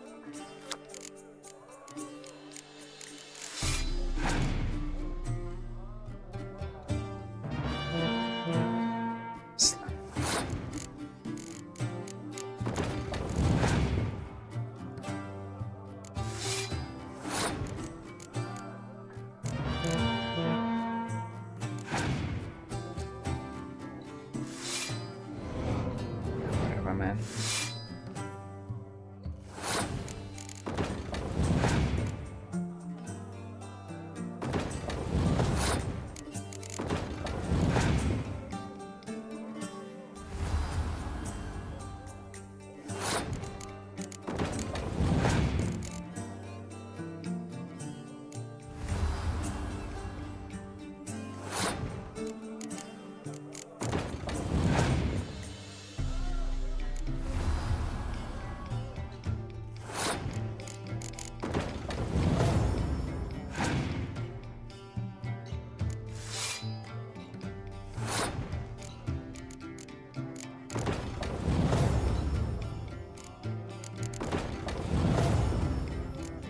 B: man.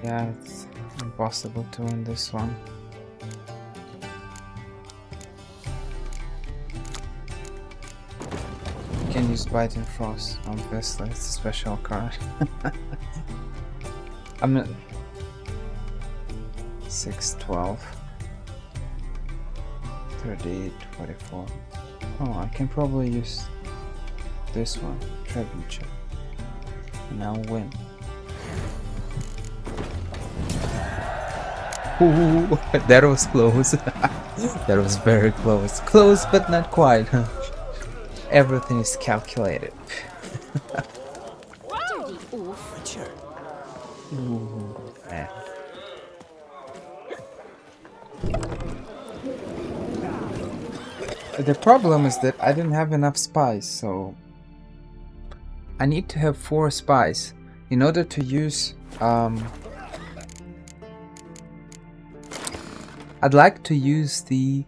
B: Yeah, it's impossible to win this one. You can use Biting Frost, obviously, it's a special card. I'm at 6, 12, 38, 44. Oh, I can probably use this one, Trebuchet, and I'll win. Ooh, that was close. That was very close. Close, but not quite. Everything is calculated. Ooh, man. The problem is that I didn't have enough spice, so I need to have 4 spice in order to use I'd like to use the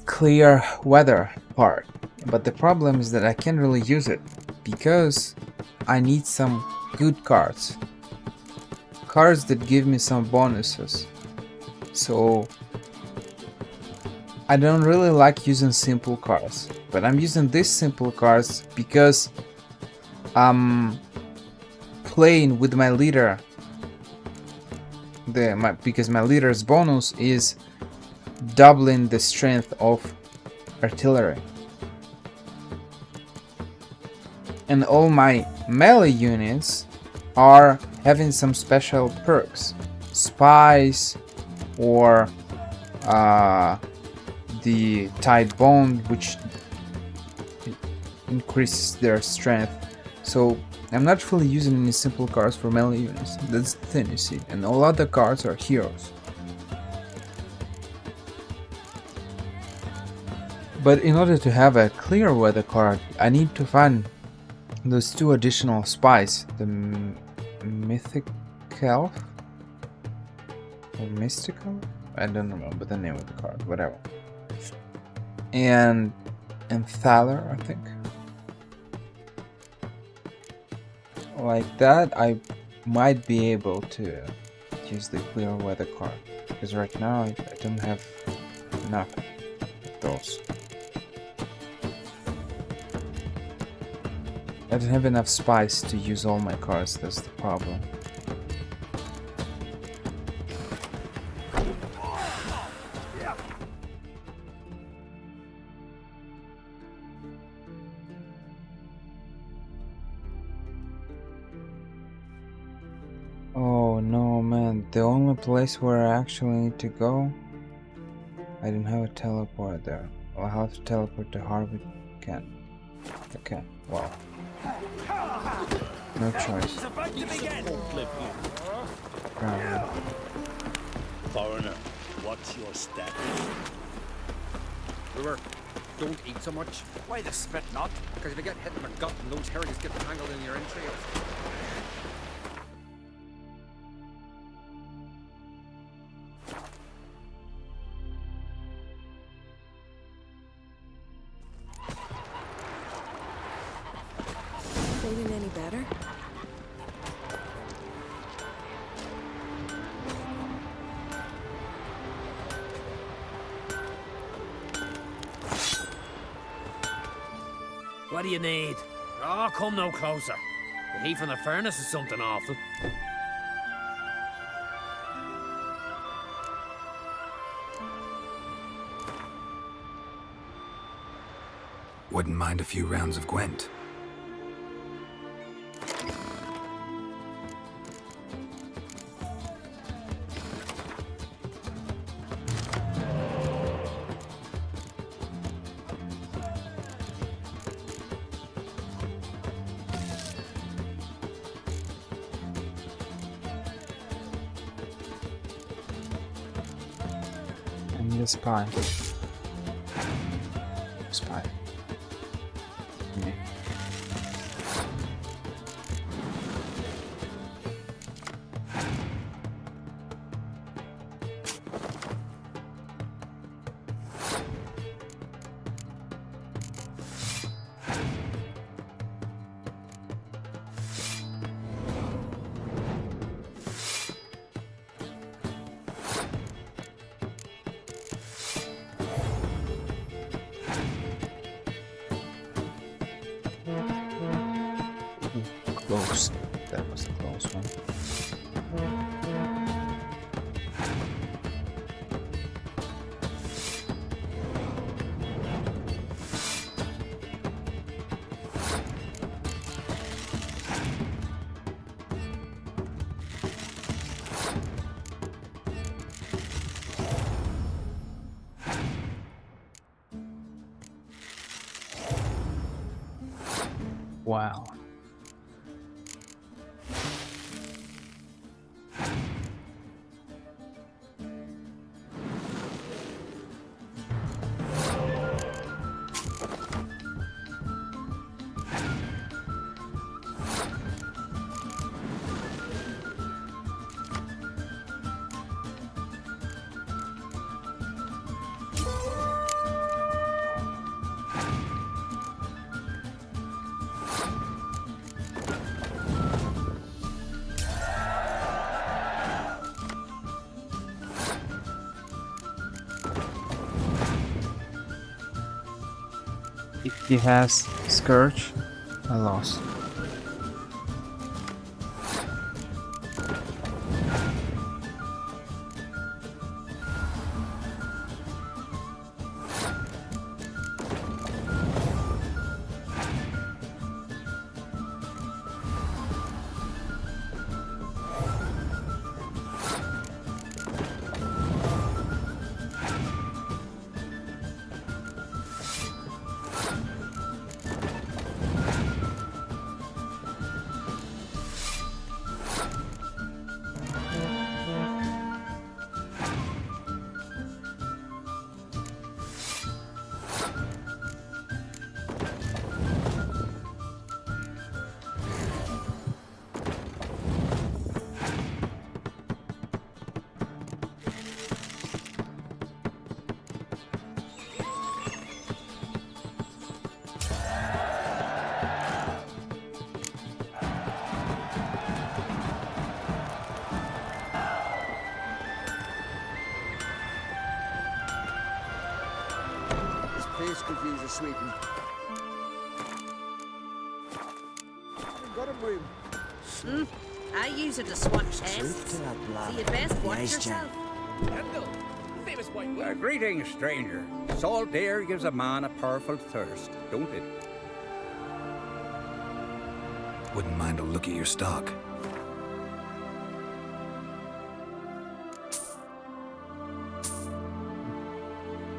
B: clear weather part, but the problem is that I can't really use it because I need some good cards. Cards that give me some bonuses. So I don't really like using simple cards, but I'm using these simple cards because I'm playing with my leader. Because my leader's bonus is doubling the strength of artillery. And all my melee units are having some special perks. Spice or the tight bond, which increases their strength. So I'm not fully using any simple cards for melee units. That's the thing, you see. And all other cards are heroes. But in order to have a clear weather card, I need to find those 2 additional spies. The mythical or mystical? I don't remember the name of the card, whatever. And Thaler, I think. Like that, I might be able to use the clear weather card, because right now I don't have enough of those. I don't have enough spice to use all my cards, that's the problem. Oh no, man, the only place where I actually need to go, I don't have a teleport there. I'll have to teleport to Harvard Kent. Okay, well, no choice.
L: Foreigner, what's your step?
N: Brewer, don't eat so much.
E: Why the spit not?
N: Because if you get hit in the gut and those herrings get tangled in your entrails.
K: Feeling any better?
F: What do you need? Oh, come no closer. The heat from the furnace is something awful.
D: Wouldn't mind a few rounds of Gwent.
B: the spy. Spy. Me. Close. That was a close one. Wow. If he has Scourge, I lost.
N: This could use a sweeping. Got a broom.
M: I use it to swat chests. So you best watch yourself.
G: Greetings, stranger. Salt air gives a man a powerful thirst, don't it?
D: Wouldn't mind a look at your stock.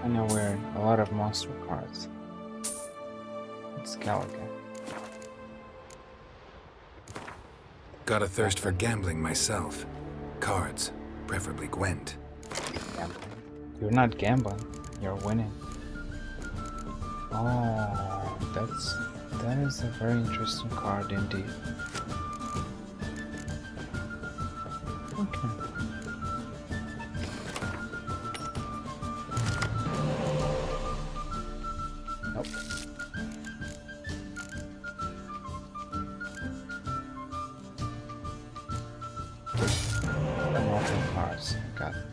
B: I know we're a lot of monster cards. It's Skellige.
D: Got a thirst for gambling myself. Cards, preferably Gwent.
B: Gambling. You're not gambling, you're winning. Oh, that is a very interesting card indeed. Okay. Nope. Multiple cards. Got it.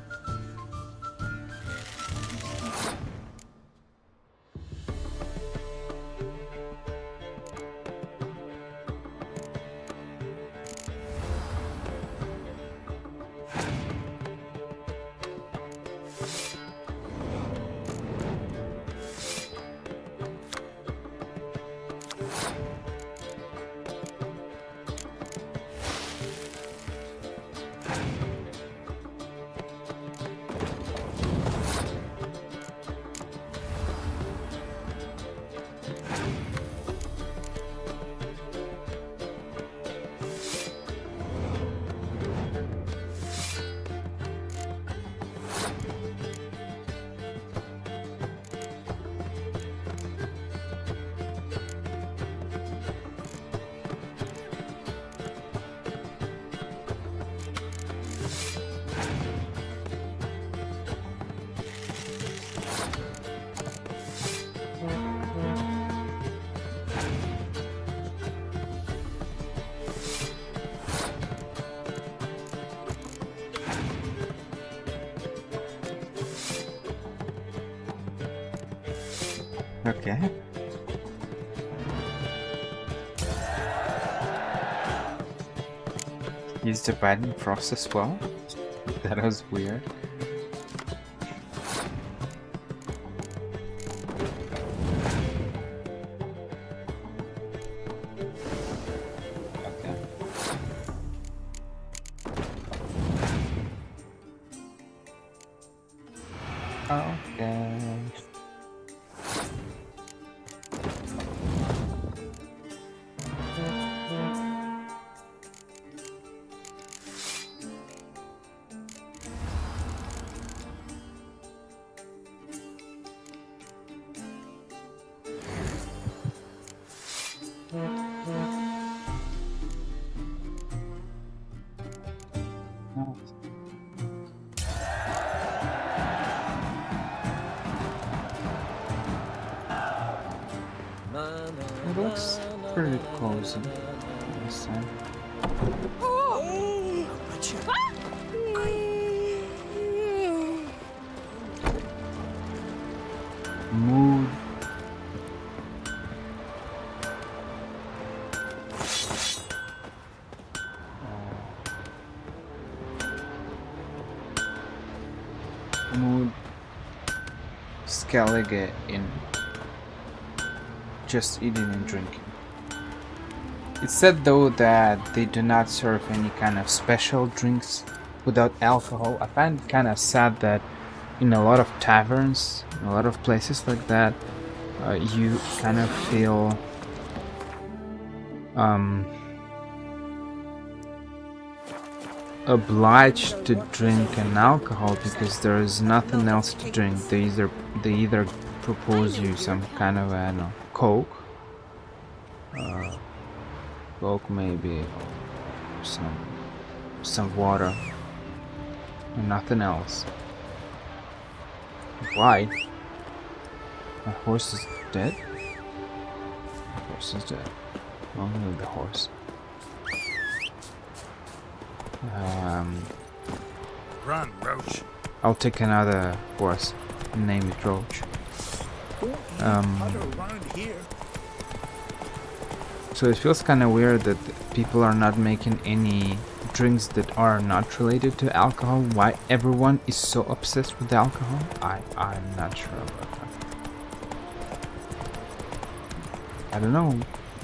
B: Okay. Use the biting frost as well? That was weird. Okay. Okay. It looks pretty cozy. This time. Mood. Mood. Skellige in just eating and drinking. It said though that they do not serve any kind of special drinks without alcohol. I find it kind of sad that in a lot of taverns, in a lot of places like that, you kind of feel obliged to drink an alcohol because there is nothing else to drink. They either propose you some kind of, I don't know, Coke, Coke maybe, or some water, and nothing else. Why? My horse is dead? The horse is dead. Only the horse.
P: Run, Roach.
B: I'll take another horse and name it Roach. So it feels kind of weird that people are not making any drinks that are not related to alcohol. Why everyone is so obsessed with alcohol? I'm not sure about that. I don't know.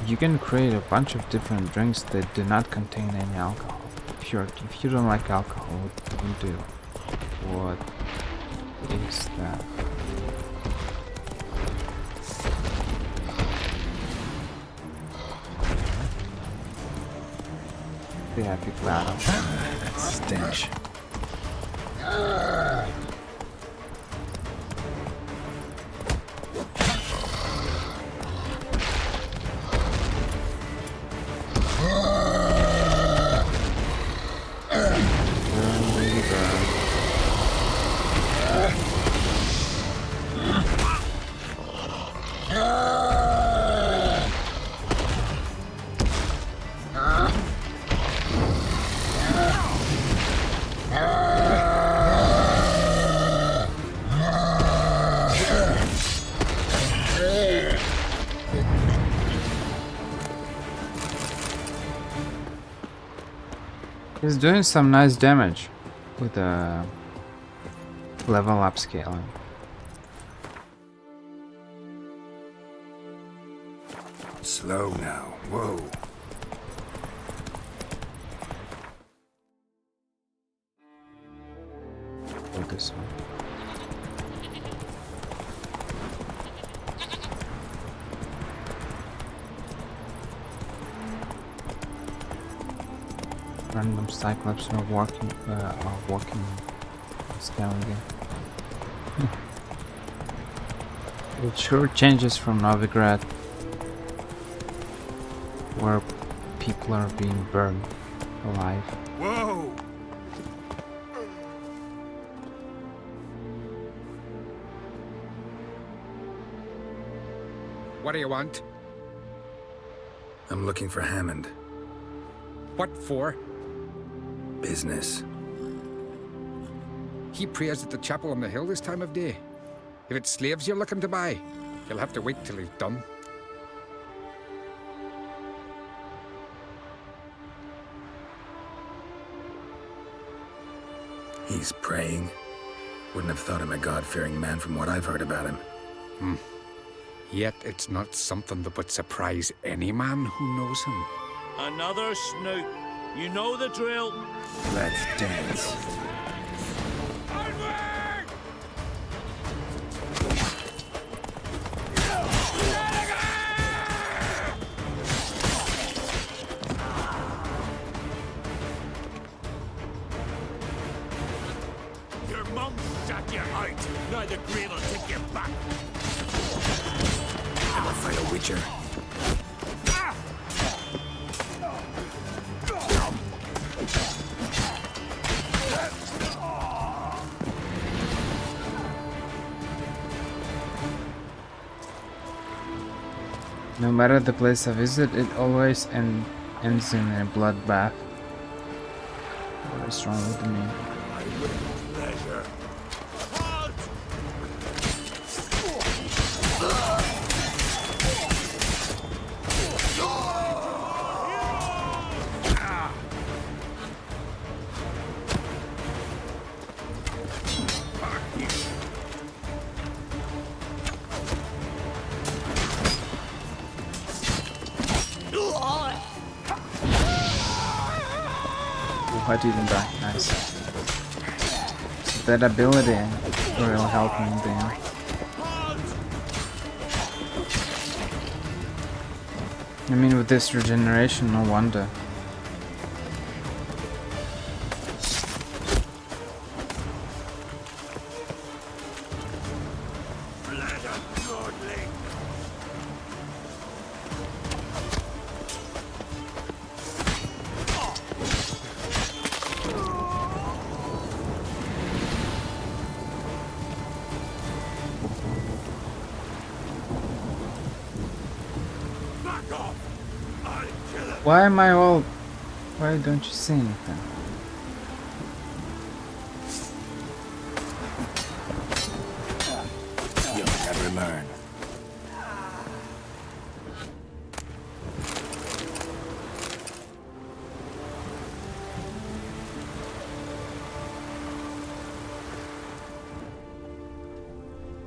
B: You can create a bunch of different drinks that do not contain any alcohol. If you don't like alcohol, what do you do? What is that? The epic battle.
D: Stench.
B: He's doing some nice damage with the level up scaling.
D: Slow now. Whoa.
B: Go this one. Random cyclops are walking Skellige. It sure changes from Novigrad, where people are being burned alive.
P: Whoa!
N: What do you want?
D: I'm looking for Hammond.
N: What for?
D: Business.
N: He prays at the chapel on the hill this time of day. If it's slaves you're looking to buy.
Q: You'll have to wait till he's done.
D: He's praying. Wouldn't have thought him a God-fearing man from what I've heard about him.
Q: Yet it's not something that would surprise any man who knows him.
L: Another snoot. You know the drill.
D: Let's dance.
L: Your mum shot you out. Now the grave will take you back.
D: Never fight a witcher.
B: No matter the place I visit, it always ends in a bloodbath. What is wrong with me?
L: Pleasure.
B: I didn't die. Nice. So that ability will help me then. I mean, with this regeneration, no wonder. Why am I all... Why don't you say anything?
D: You'll never learn.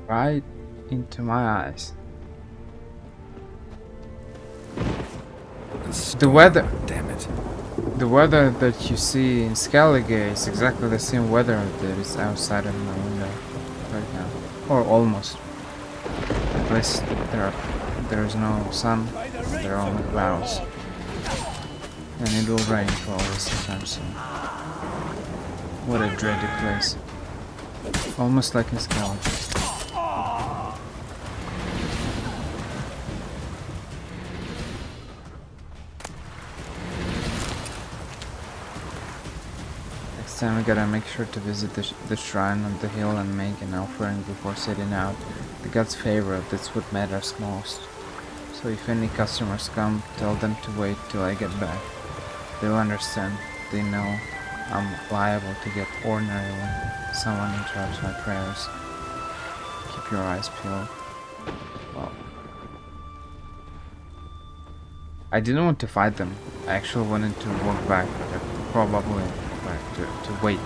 B: Right into my eyes. The weather,
D: damn it.
B: The weather that you see in Skellige is exactly the same weather that is outside of my window right now, or almost. At least there is no sun. There are only clouds, and it will rain probably sometime soon. What a dreaded place. Almost like in Skellige. Next time we gotta make sure to visit the shrine on the hill and make an offering before setting out. The god's favorite, that's what matters most. So if any customers come, tell them to wait till I get back. They'll understand. They know I'm liable to get ornery when someone interrupts my prayers. Keep your eyes peeled. Well, I didn't want to fight them. I actually wanted to walk back, probably to wait.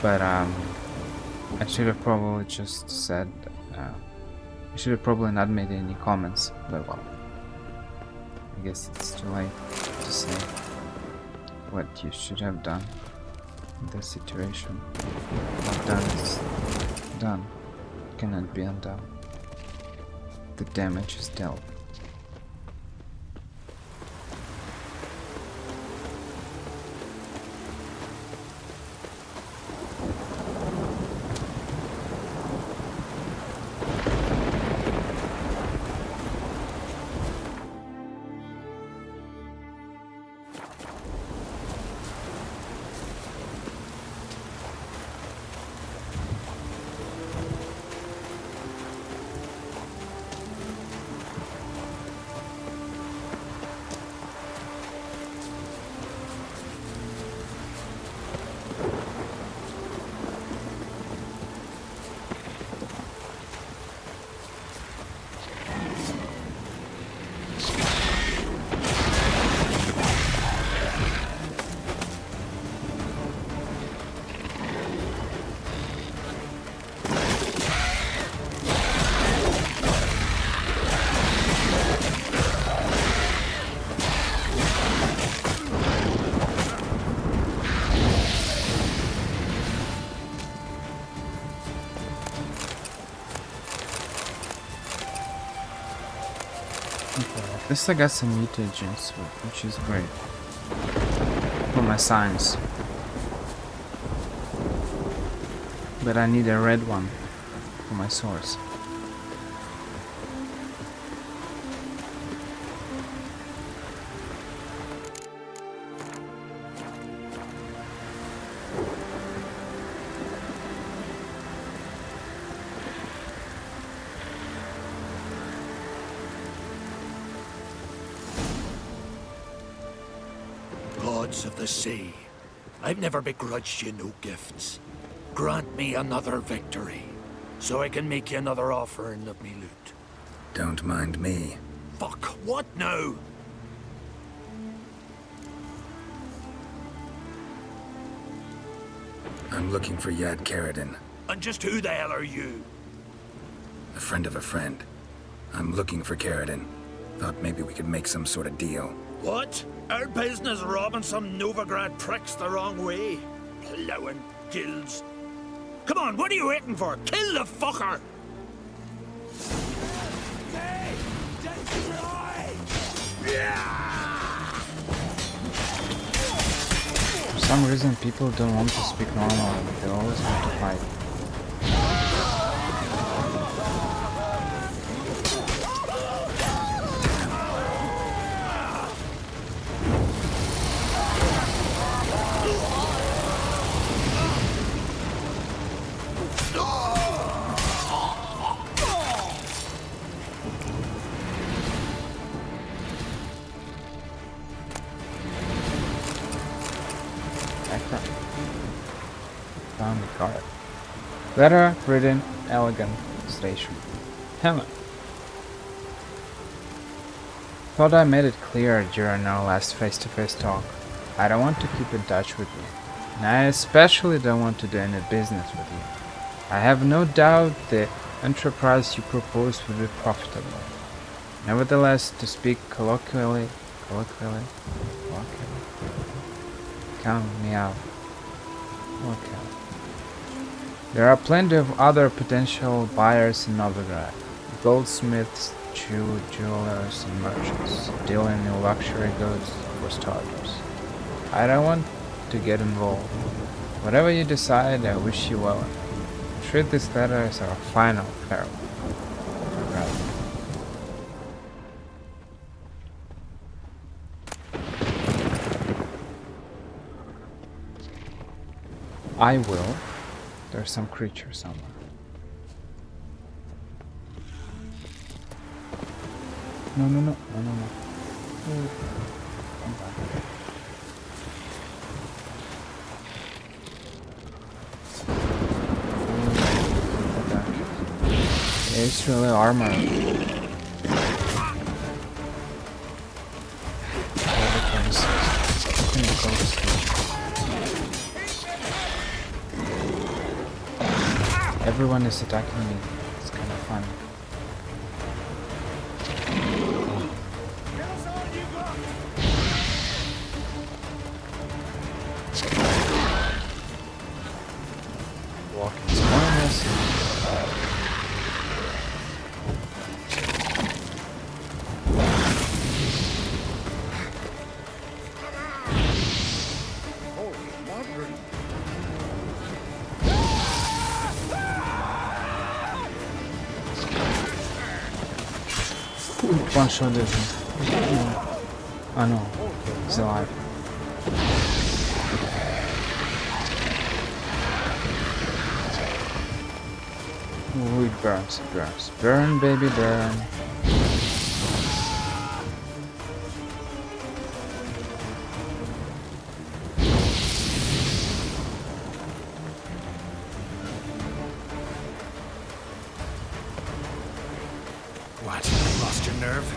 B: But I should have probably just said. I should have probably not made any comments. But well, I guess it's too late to say what you should have done in this situation. What's done is done. Cannot be undone. The damage is dealt. At least I got some mutagens, which is great. For my science. But I need a red one for my swords.
H: Gods of the sea, I've never begrudged you no gifts. Grant me another victory, so I can make you another offering of me loot.
D: Don't mind me.
H: Fuck, what now?
D: I'm looking for Yad Karadin,
H: And just who the hell are you?
D: a friend of a friend. I'm looking for Karadin. Thought maybe we could make some sort of deal.
H: What? Our business robbing some Novigrad pricks the wrong way? Plowing guilds. Come on, what are you waiting for? Kill the fucker!
B: For some reason people don't want to speak normally, they always want to fight. Found the card. Letter written, elegant station. Hello. Thought I made it clear during our last face-to-face talk. I don't want to keep in touch with you. And I especially don't want to do any business with you. I have no doubt the enterprise you propose will be profitable. Nevertheless, to speak colloquially, count me out. Okay. There are plenty of other potential buyers in Novigrad. Goldsmiths, jewelers, and merchants, dealing in luxury goods for starters. I don't want to get involved. Whatever you decide, I wish you well. Treat this letter as our final farewell. I will. There's some creature somewhere. No. Come back. It's really armor. Everyone is attacking me. It's kind of fun. Walking is pointless. One shot this one. Oh no, he's alive. Ooh, it burns, it burns. Burn, baby, burn.
D: What? Lost your nerve?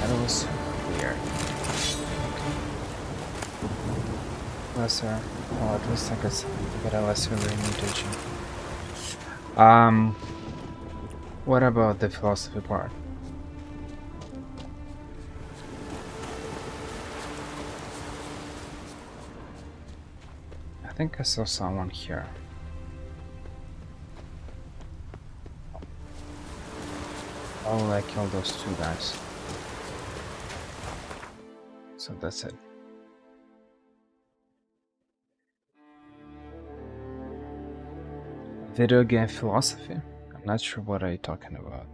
B: That was weird. Lesser. Oh, at least I got a lesser mutation. What about the philosophy part? I think I saw someone here. Oh, I killed those two guys. So that's it. Video game philosophy? I'm not sure what are you talking about.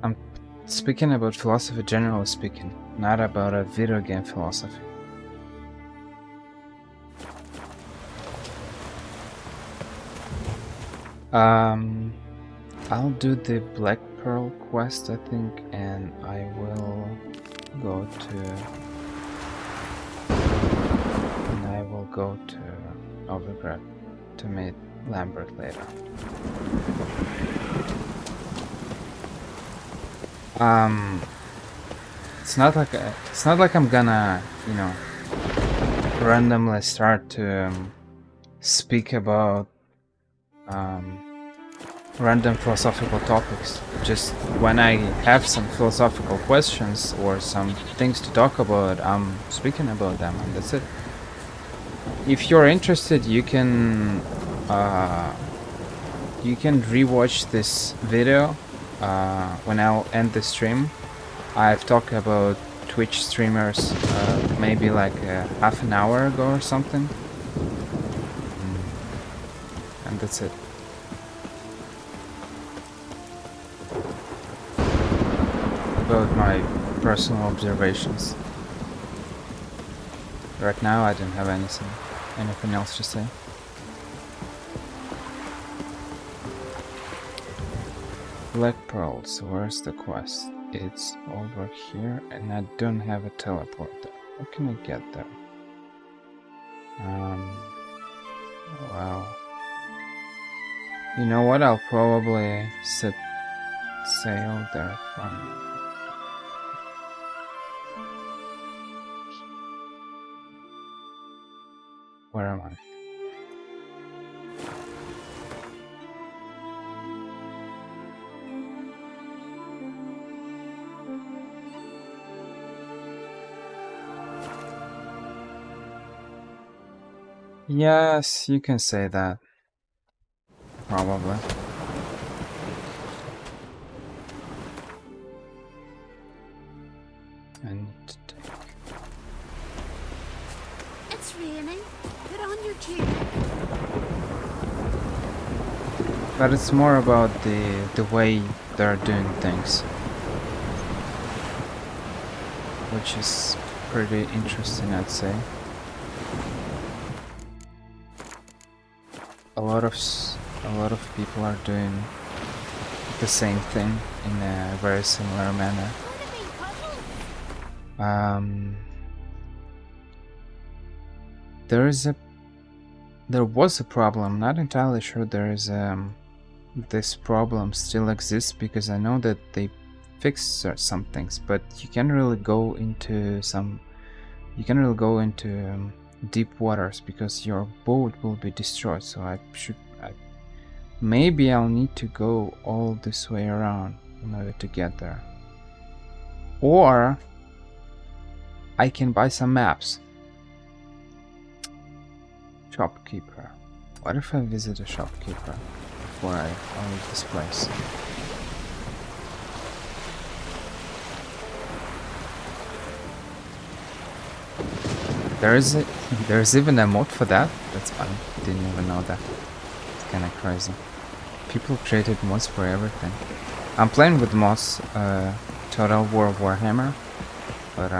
B: I'm speaking about philosophy generally speaking, not about a video game philosophy. I'll do the Black Pearl quest, I think, and I will go to Novigrad to meet Lambert later. It's not like I'm gonna, you know, randomly start to speak about random philosophical topics. Just when I have some philosophical questions or some things to talk about, I'm speaking about them, and that's it. If you're interested, you can rewatch this video when I'll end the stream. I've talked about Twitch streamers maybe like half an hour ago or something, and that's it. About my personal observations. Right now I don't have anything else to say. Black Pearls, where's the quest? It's over here and I don't have a teleporter. How can I get there? Wow. You know what? I'll probably set sail there from... Where am I? Yes, you can say that. Probably. I need to take...
M: It's raining. Put on your tunic.
B: But it's more about the way they're doing things, which is pretty interesting, I'd say. A lot of people are doing the same thing in a very similar manner. There was a problem. Not entirely sure there is this problem still exists, because I know that they fixed some things, but you can't really go into deep waters because your boat will be destroyed. So maybe I'll need to go all this way around in order to get there, or I can buy some maps. Shopkeeper. What if I visit a shopkeeper before I leave this place? There's even a mod for that? That's funny. Didn't even know that. It's kinda crazy. People created mods for everything. I'm playing with mods, Total War Warhammer, but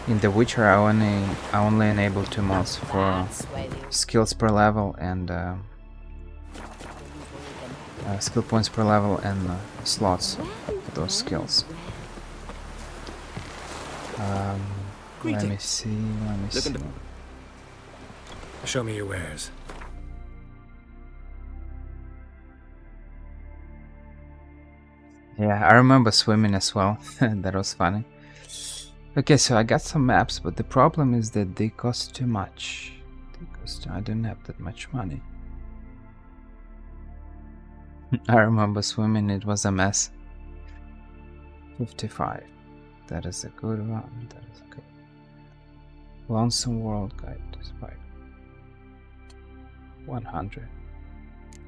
B: in The Witcher I only enable 2 mods for skills per level and skill points per level and slots for those skills. Let me see.
D: Show me your wares.
B: Yeah, I remember swimming as well. That was funny. Okay, so I got some maps, but the problem is that they cost too much. I don't have that much money. I remember swimming, it was a mess. 55. That is a good one. That is a good. Lonesome World Guide to Spike. 100.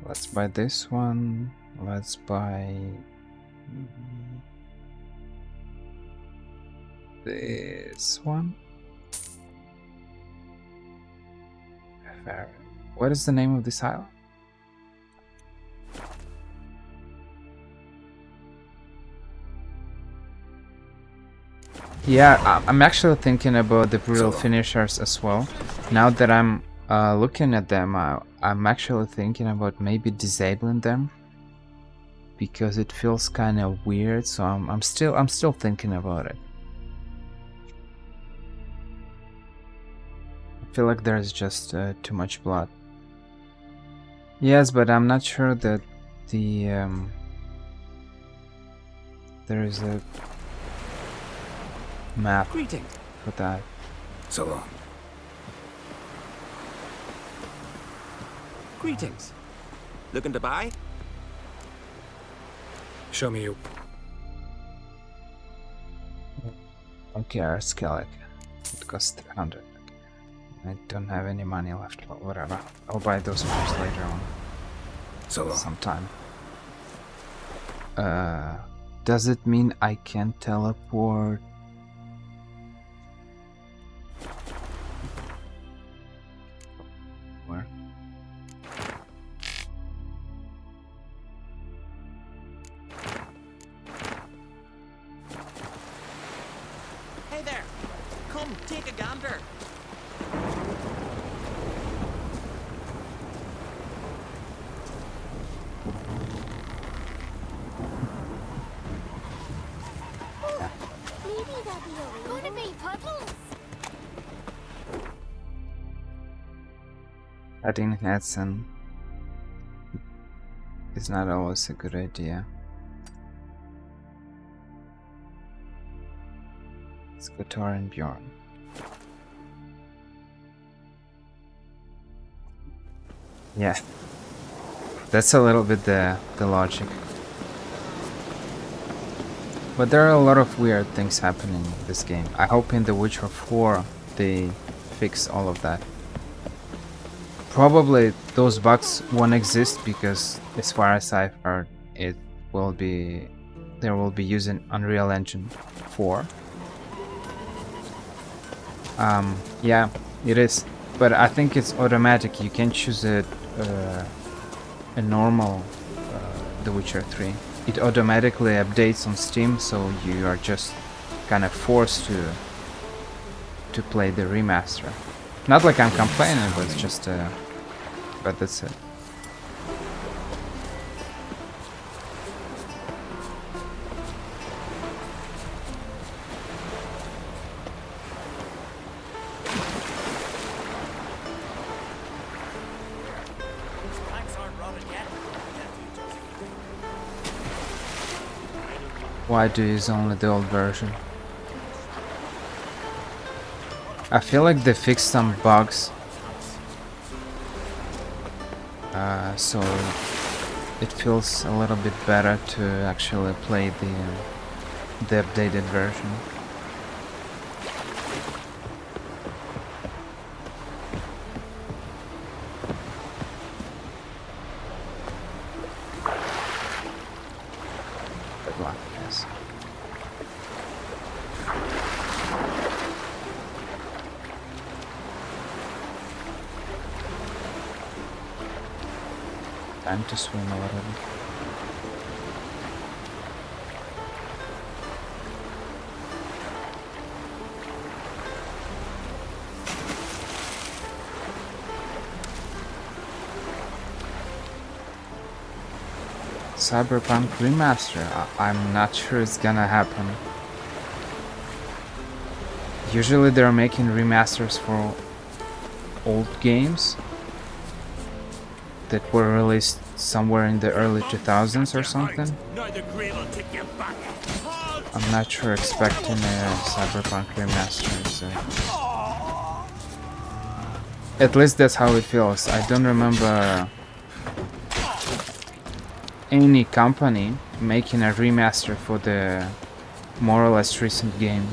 B: Let's buy this one. Let's buy this one. Fair. What is the name of this island? Yeah, I'm actually thinking about the brutal finishers as well. Now that I'm looking at them, I'm actually thinking about maybe disabling them because it feels kind of weird. So I'm still thinking about it. I feel like there's just too much blood. Yes, but I'm not sure that the there is a map for that.
D: So long.
O: Greetings. Looking to buy?
D: Show me you.
B: Okay, Ard Skellig. It costs 300. I don't have any money left, but whatever. I'll buy those ones later on.
D: So long.
B: Sometime. Does it mean I can teleport? Where?
R: Hey there! Come, take a gander!
M: Gonna be puddles.
B: Adding Hudson is not always a good idea. Let's go to Ard and Bjorn. Yeah, that's a little bit the logic. But there are a lot of weird things happening in this game. I hope in The Witcher 4 they fix all of that. Probably those bugs won't exist because, as far as I've heard, they will be using Unreal Engine 4. Yeah, it is, but I think it's automatic. You can choose a normal The Witcher 3. It automatically updates on Steam, so you are just kind of forced to play the remaster. Not like I'm complaining, but it's just but that's it. Why do you use only the old version? I feel like they fixed some bugs, so it feels a little bit better to actually play the updated version. Good luck, guys. Time to swim a little bit. Cyberpunk Remaster. I'm not sure it's gonna happen. Usually they're making remasters for old games that were released somewhere in the early 2000s or something. I'm not sure expecting a Cyberpunk remaster. So. At least that's how it feels. I don't remember any company making a remaster for the more or less recent game.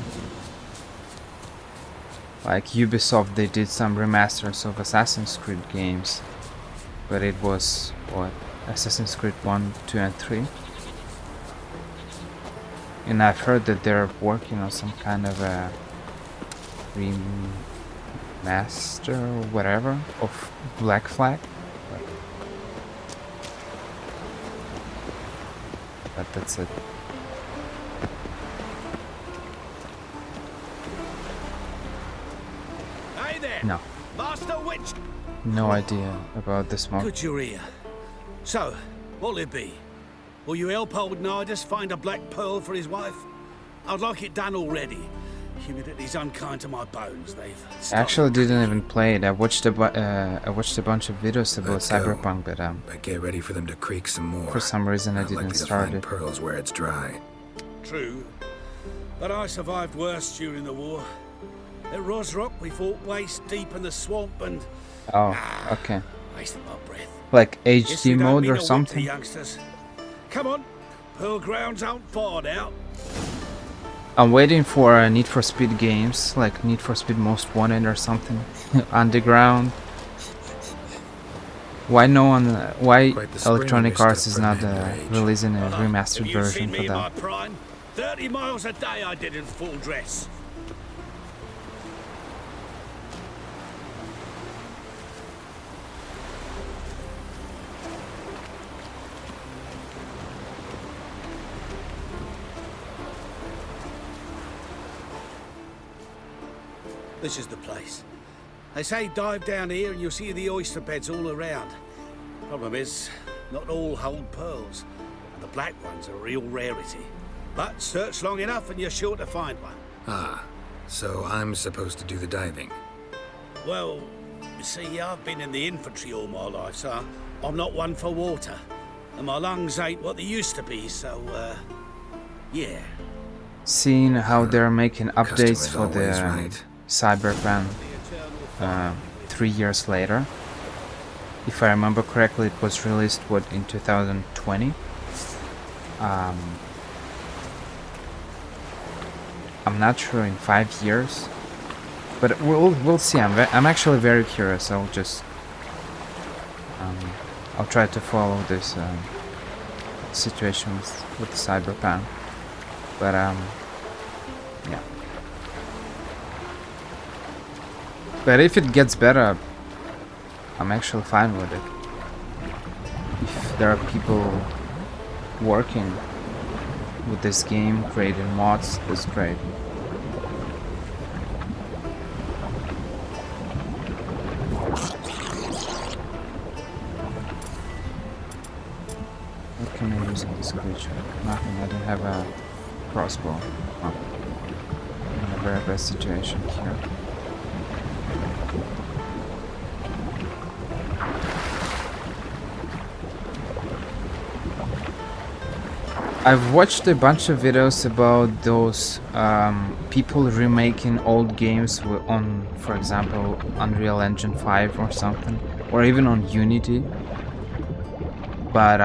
B: Like Ubisoft, they did some remasters of Assassin's Creed games, but it was what, Assassin's Creed 1, 2 and 3. And I've heard that they're working on some kind of a remaster or whatever of Black Flag. But that's it.
C: Hey there!
B: No.
C: Master Witch!
B: No idea about this one.
C: Good you're here. So, what'll it be? Will you help old Nidus find a black pearl for his wife? I'd like it done already. Humidity's unkind to my bones. They've
B: I actually didn't even play it. I watched a bunch of videos about Cyberpunk,
D: but get ready for them to creak some more.
B: For some reason I didn't start it.
D: Pearls where it's dry.
C: True. But I survived worse during the war. At Rosrock, we fought waist deep in the swamp and...
B: Oh, okay.
C: Wasted my breath.
B: Like
C: Guess
B: HD
C: you don't
B: mode
C: mean
B: or
C: a whit to
B: something?
C: youngsters. Come on. Pearl grounds aren't far now.
B: I'm waiting for Need for Speed games, like Need for Speed Most Wanted or something. Underground. Why no one? Why Electronic Arts is not releasing a remastered
C: Have you
B: version
C: seen
B: for
C: me in my
B: that?
C: prime? 30 miles a day I did in full dress. This is the place. They say dive down here and you'll see the oyster beds all around. Problem is, not all hold pearls, and the black one's a real rarity. But search long enough and you're sure to find one.
D: Ah, so I'm supposed to do the diving.
C: Well, you see, I've been in the infantry all my life, so I'm not one for water. And my lungs ain't what they used to be, so, yeah.
B: Seeing how they're making updates
D: Customer's
B: for the
D: always right.
B: Cyberpunk 3 years later. If I remember correctly, it was released what, in 2020. I'm not sure in 5 years, but we'll see. I'm actually very curious. I'll just I'll try to follow this situation with Cyberpunk, but yeah. But if it gets better, I'm actually fine with it. If there are people working with this game, creating mods, that's great. What can I use on this creature? Nothing, I don't have a crossbow. Oh. I'm in a very bad situation here. I've watched a bunch of videos about those people remaking old games on, for example, Unreal Engine 5 or something, or even on Unity. But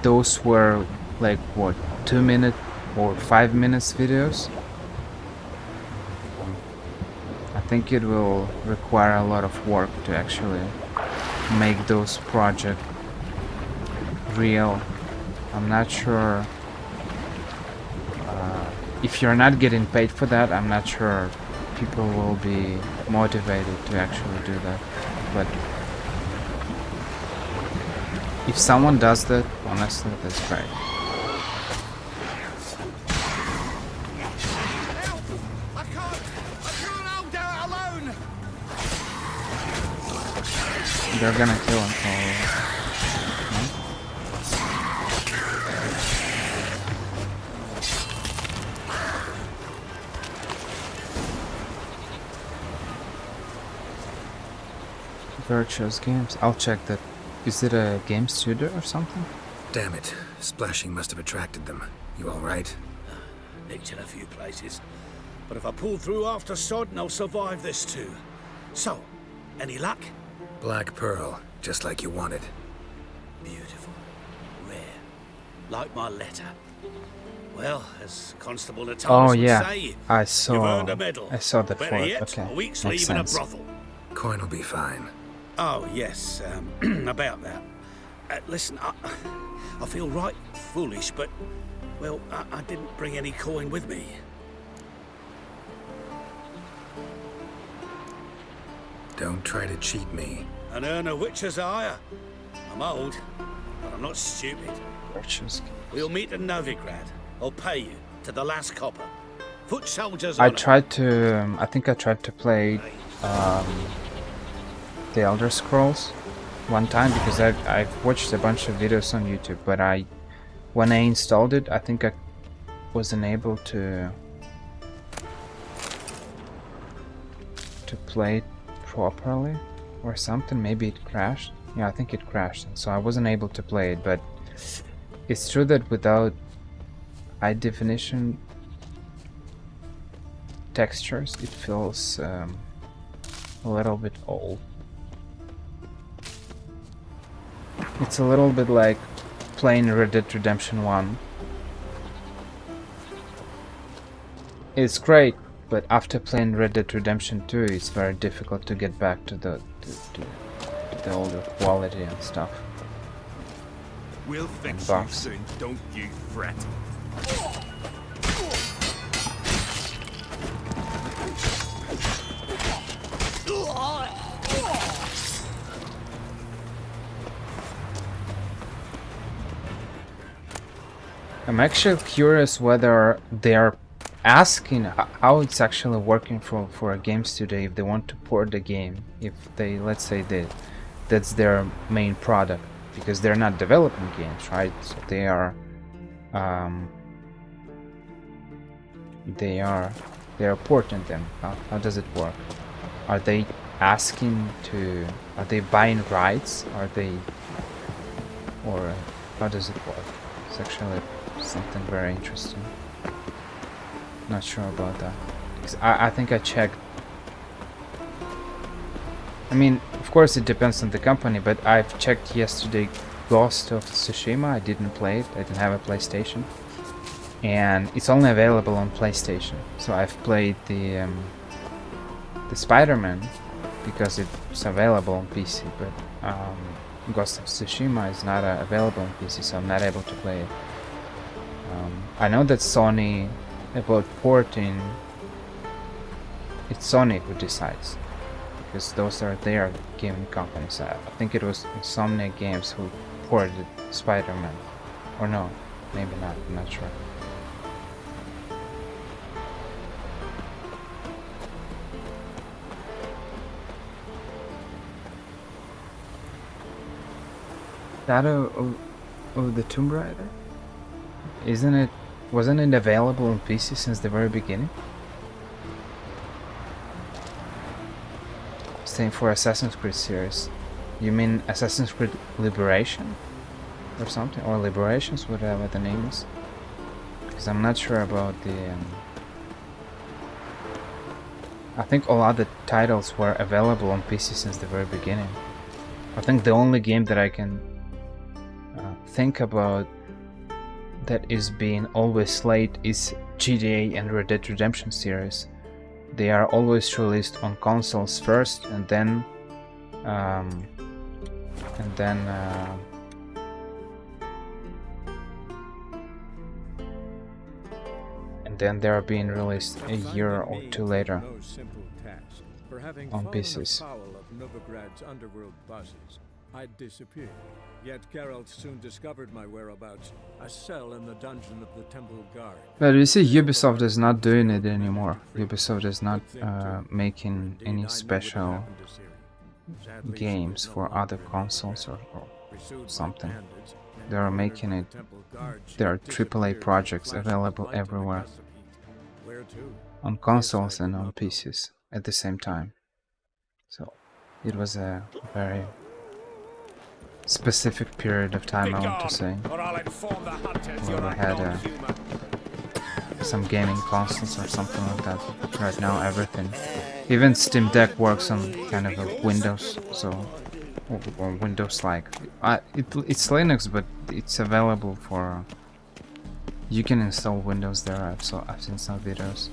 B: those were like what, 2-minute or 5 minutes videos. I think it will require a lot of work to actually make those projects real. I'm not sure if you're not getting paid for that, I'm not sure people will be motivated to actually do that. But if someone does that, honestly, that's great. They're gonna kill him probably. Virtuous Games. I'll check that. Is it a game studio or something?
D: Damn it. Splashing must have attracted them. You alright?
C: Nicked in a few places. But if I pull through after Sodden, I'll survive this too. So, Any luck?
D: Black pearl, just like you wanted.
C: Beautiful. Rare. Like my letter. Well, as Constable
B: Oh
C: Natalis would
B: yeah,
C: say,
B: I
C: you've earned a medal.
B: saw that
C: Better
B: for it.
C: yet,
B: Okay,
C: a week's
B: makes
C: leave in a
B: sense.
C: brothel.
D: Coin will be fine.
C: Oh, yes, about that. Listen, I feel right foolish, but, well, I didn't bring any coin with me.
D: Don't try to cheat me.
C: And earn a witcher's hire. I'm old, but I'm not stupid. We'll meet in Novigrad. I'll pay you to the last copper. Foot soldiers
B: I
C: on
B: tried to. I think I tried to play the Elder Scrolls one time because I've watched a bunch of videos on YouTube, but when I installed it, I think I wasn't able to play it properly or something. Maybe it crashed. Yeah, I think it crashed, so I wasn't able to play it. But it's true that without high definition textures, it feels a little bit old. It's a little bit like playing Red Dead Redemption 1. It's great, but after playing Red Dead Redemption 2, it's very difficult to get back to the older quality and stuff.
L: We'll fix
B: And
L: you
B: bugs.
L: soon, don't you fret.
B: I'm actually curious whether they're asking how it's actually working for a game studio if they want to port the game, if they, let's say, that's their main product, because they're not developing games, right? So they are porting them. How does it work? Are they asking to, are they buying rights? Are they, or how does it work? It's actually something very interesting. Not sure about that. 'Cause I think I checked. I mean, of course it depends on the company, but I've checked yesterday Ghost of Tsushima. I didn't play it. I didn't have a PlayStation. And it's only available on PlayStation. So I've played the Spider-Man because it's available on PC, but Ghost of Tsushima is not available on PC, so I'm not able to play it. I know that Sony, about porting, it's Sony who decides, because those are their gaming companies. I think it was Insomnia Games who ported Spider-Man, or no, maybe not, I'm not sure. Shadow of the Tomb Raider? Wasn't it available on PC since the very beginning? Same for Assassin's Creed series. You mean Assassin's Creed Liberation? Or something? Or Liberations, whatever the name is? Because I'm not sure about the... I think all other titles were available on PC since the very beginning. I think the only game that I can think about that is being always late is GTA and Red Dead Redemption series. They are always released on consoles first, and then they are being released a year or two later on PCs.
A: Novigrad's underworld bosses, I'd disappeared. Yet Geralt soon discovered my whereabouts, a cell in the dungeon of the Temple Guard.
B: But you see, Ubisoft is not doing it anymore. Ubisoft is not making any special games for other consoles or something. They are making it, there are AAA projects available everywhere, on consoles and on PCs at the same time. So it was a very specific period of time, I want to say, where we had some gaming consoles or something like that. But right now, everything, even Steam Deck works on kind of a Windows, so or Windows-like. It's Linux, but it's available for. You can install Windows there. I've seen some videos.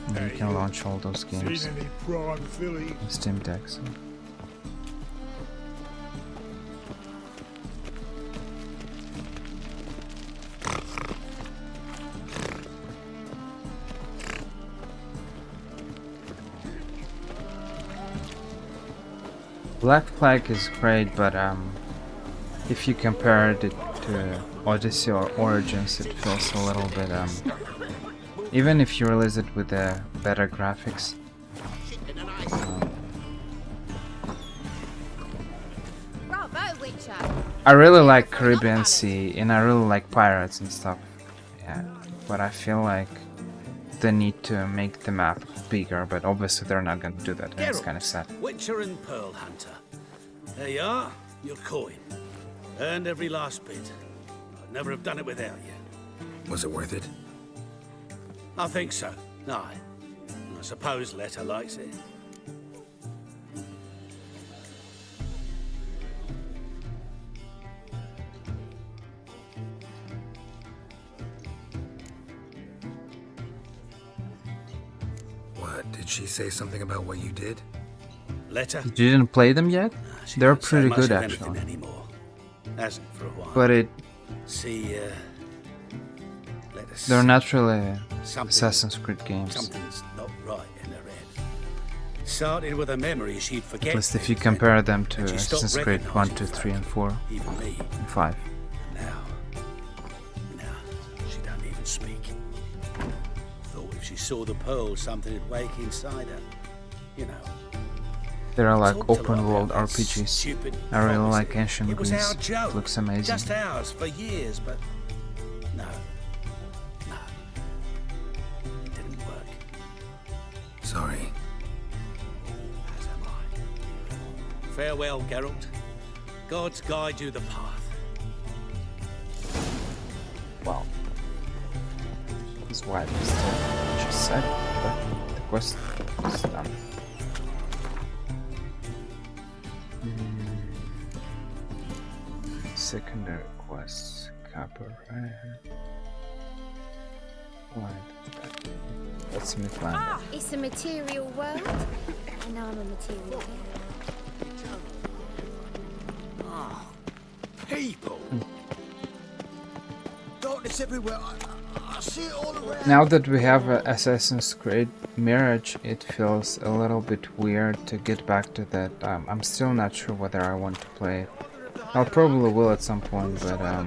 B: And you can launch all those games on Steam Deck. So. Black Flag is great, but if you compare it to Odyssey or Origins, it feels a little bit even if you release it with better graphics. I really like Caribbean Sea and I really like pirates and stuff. Yeah, but I feel like they need to make the map bigger, but obviously they're not going to do that, and it's kind of sad.
C: Witcher and Pearl Hunter. There you are, your coin. Earned every last bit. I'd never have done it without you.
D: Was it worth it?
C: I think so. Aye. I suppose Letta likes it.
D: What, did she say something about what you did?
C: Letta?
B: You didn't play them yet? They're pretty good actually.
C: Hasn't for a while.
B: But they're not really Assassin's Creed games.
C: Something's not right in her head. Started with a memory she'd forget.
B: At least if you compare them to Assassin's Creed 1, 2, 3, and 4, and 5.
C: Now, she don't even speak. Thought if she saw the pearl, something would wake inside her. You know.
B: They're like open world RPGs. I really like Ancient Greece. It looks amazing.
C: Just ours for years, but no. It didn't work.
D: Sorry.
C: As am I. Farewell, Geralt. Gods guide you the path.
B: Wow. His wife is still. She said, but the quest is done. Secondary quests, copper. That's Midland.
S: It's a material world, and I'm a material girl.
C: People. Darkness everywhere. I see it all around.
B: Now that we have Assassin's Creed Mirage, it feels a little bit weird to get back to that. I'm still not sure whether I want to play it. I probably will at some point, but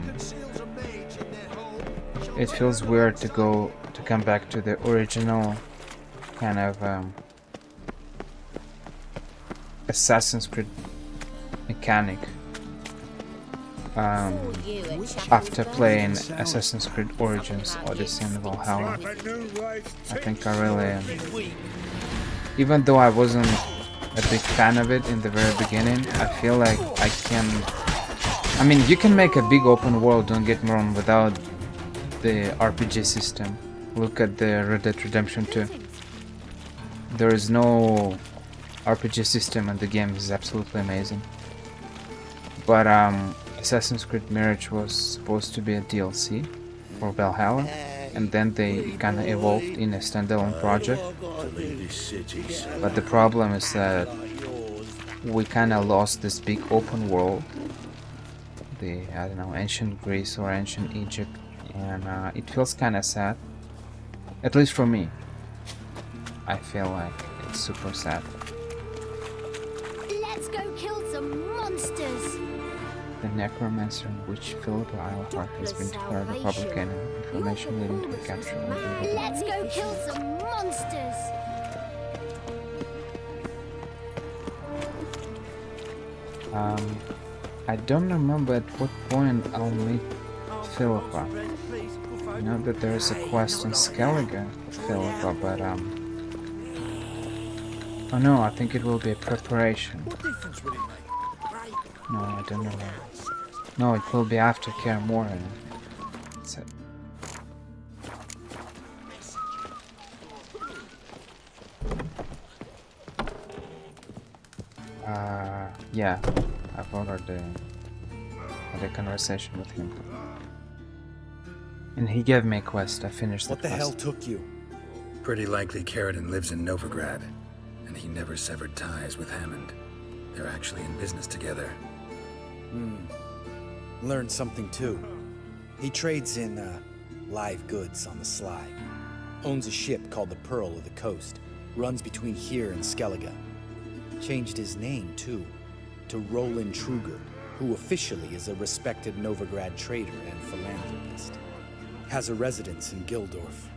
B: it feels weird to come back to the original kind of Assassin's Creed mechanic after playing Assassin's Creed Origins, Odyssey, and Valhalla. I think I really, even though I wasn't a big fan of it in the very beginning, I feel like I can. I mean, you can make a big open world, don't get me wrong, without the RPG system. Look at the Red Dead Redemption 2. There is no RPG system and the game is absolutely amazing. But Assassin's Creed Mirage was supposed to be a DLC for Valhalla, and then they kind of evolved in a standalone project. But the problem is that we kind of lost this big open world. I don't know, ancient Greece or ancient Egypt, and it feels kind of sad. At least for me, I feel like it's super sad.
S: Let's go kill some monsters.
B: The necromancer in which Philippa Eilhart has been declared a public enemy. Information leading to the capture of the
S: Let's go kill some monsters.
B: I don't remember at what point I'll meet Philippa. I know that there is a quest in Skellige for Philippa, but oh no, I think it will be a preparation. No, I don't know. No, it will be after Kaer Morhen. That's it. Yeah, I've already had a conversation with him. And he gave me a quest. I finished
D: What the
B: quest.
D: hell took you? Pretty likely Carradine lives in Novigrad, and he never severed ties with Hammond. They're actually in business together.
T: Learned something too. He trades in live goods on the sly. Owns a ship called the Pearl of the Coast. Runs between here and Skellige. Changed his name too, to Roland Truger, who officially is a respected Novigrad trader and philanthropist. Has a residence in Gildorf.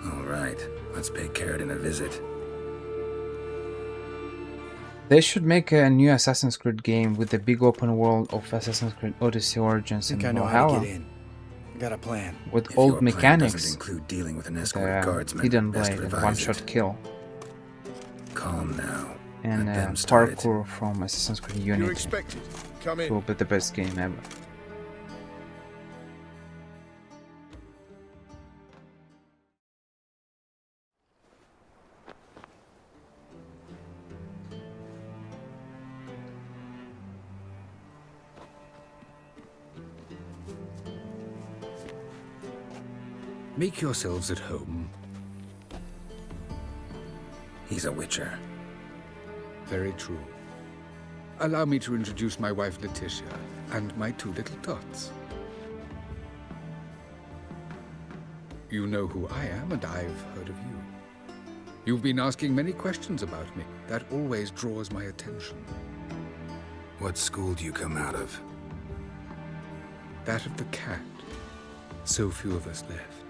D: All right, let's pay Carradine a visit.
B: They should make a new Assassin's Creed game with the big open world of Assassin's Creed Odyssey Origins and
T: I know how to
B: Valhalla.
T: get in. Got a plan.
B: With
D: If
B: old
D: your plan
B: mechanics.
D: doesn't include dealing with an
B: The
D: escort of guardsmen,
B: hidden
D: best
B: blade and
D: revise
B: one-shot
D: it.
B: kill.
D: Calm now.
B: And
D: Let them start it.
B: parkour from Assassin's Creed
U: You
B: Unity.
U: expected. Come
B: It
U: in.
B: will be the best game ever.
Q: Make yourselves at home.
D: He's a witcher.
Q: Very true. Allow me to introduce my wife Letitia and my two little tots. You know who I am, and I've heard of you. You've been asking many questions about me. That always draws my attention.
D: What school do you come out of?
Q: That of the cat. So few of us left.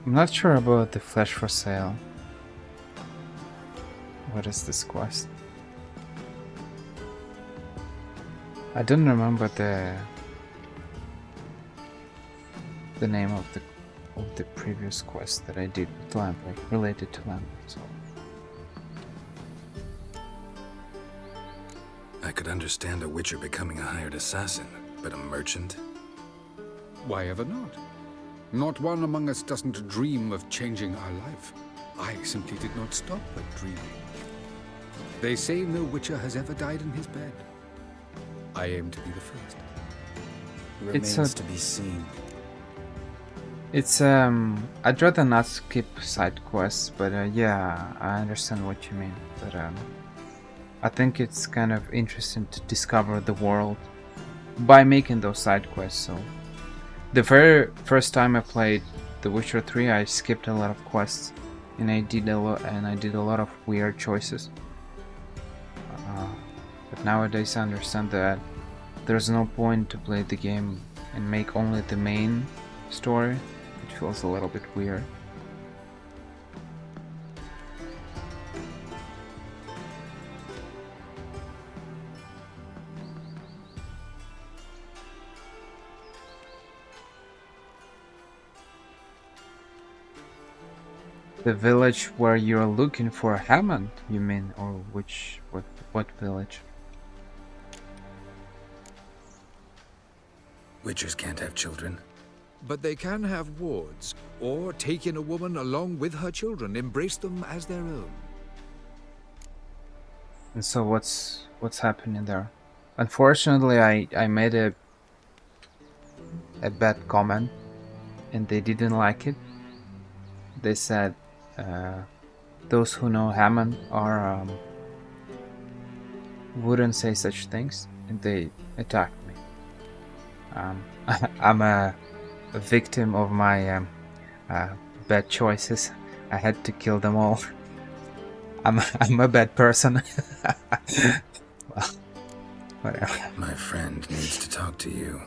B: I'm not sure about the flesh for sale. What is this quest? I don't remember the name of the previous quest that I did with Lambert, related to Lambert. So.
D: I could understand a witcher becoming a hired assassin, but a merchant?
Q: Why ever not? Not one among us doesn't dream of changing our life. I simply did not stop at dreaming. They say no witcher has ever died in his bed. I aim to be the first.
T: Remains to be seen.
B: It's I'd rather not skip side quests, but yeah, I understand what you mean. But I think it's kind of interesting to discover the world by making those side quests. So the very first time I played The Witcher 3, I skipped a lot of quests, and I did a lot of weird choices. But nowadays I understand that there's no point to play the game and make only the main story. It feels a little bit weird. The village where you're looking for Hammond, you mean? Or what village?
D: Witchers can't have children.
Q: But they can have wards, or take in a woman along with her children, embrace them as their own.
B: And so what's happening there? Unfortunately, I made a bad comment, and they didn't like it. They said those who know Hammond are wouldn't say such things, and they attacked me. I'm a victim of my bad choices. I had to kill them all. I'm a bad person. Well, whatever.
D: My friend needs to talk to you.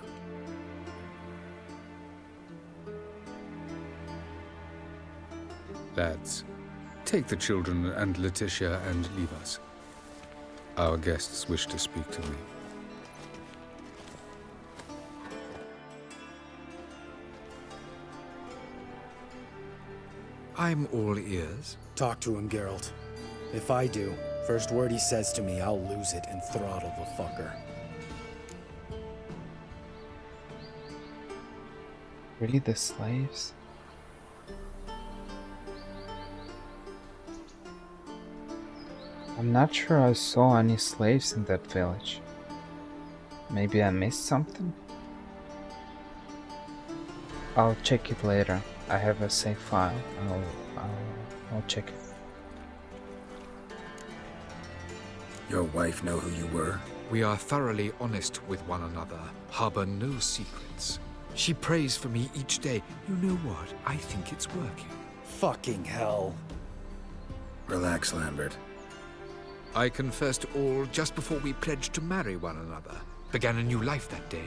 Q: Lads, take the children and Letitia and leave us. Our guests wish to speak to me. I'm all ears.
T: Talk to him, Geralt. If I do, first word he says to me, I'll lose it and throttle the fucker.
B: Really, the slaves? I'm not sure I saw any slaves in that village. Maybe I missed something? I'll check it later. I have a save file. I'll check it.
D: Your wife know who you were?
Q: We are thoroughly honest with one another, harbor no secrets. She prays for me each day. You know what? I think it's working.
T: Fucking hell.
D: Relax, Lambert.
Q: I confessed all just before we pledged to marry one another. Began a new life that day,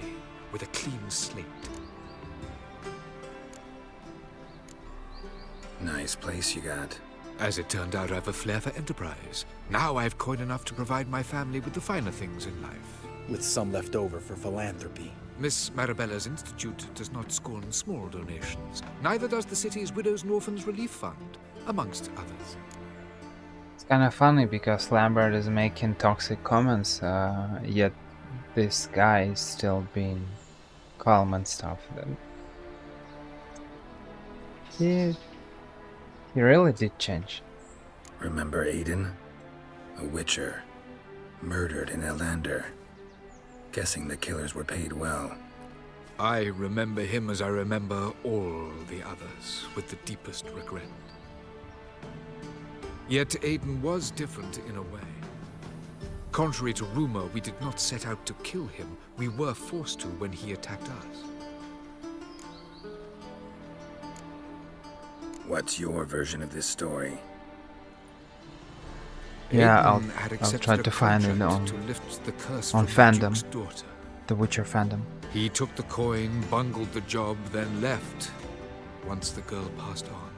Q: with a clean slate.
D: Nice place you got.
Q: As it turned out, I've a flair for enterprise. Now I've coin enough to provide my family with the finer things in life.
T: With some left over for philanthropy.
Q: Miss Marabella's institute does not scorn small donations. Neither does the city's Widows and Orphans Relief Fund, amongst others.
B: It's kind of funny because Lambert is making toxic comments, yet this guy is still being calm and stuff. He really did change.
D: Remember Aiden? A witcher. Murdered in Elander. Guessing the killers were paid well.
Q: I remember him as I remember all the others, with the deepest regret. Yet Aiden was different in a way. Contrary to rumor, we did not set out to kill him. We were forced to when he attacked us.
D: What's your version of this story?
B: Yeah,
Q: Aiden
B: I'll
Q: accepted
B: try
Q: a
B: to find it
Q: contract
B: on
Q: to lift the curse
B: on
Q: from the
B: fandom,
Q: Duke's daughter.
B: the Witcher fandom.
Q: He took the coin, bungled the job, then left, once the girl passed on.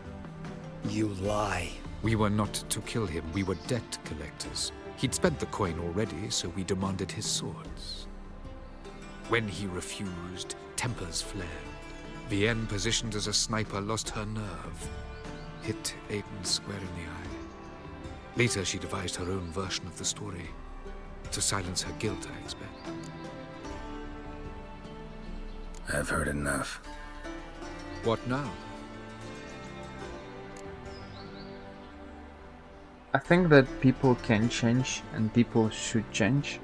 T: You lie.
Q: We were not to kill him, we were debt collectors. He'd spent the coin already, so we demanded his swords. When he refused, tempers flared. Vienne, positioned as a sniper, lost her nerve. Hit Aiden square in the eye. Later, she devised her own version of the story. To silence her guilt, I expect.
D: I've heard enough.
Q: What now?
B: I think that people can change and people should change.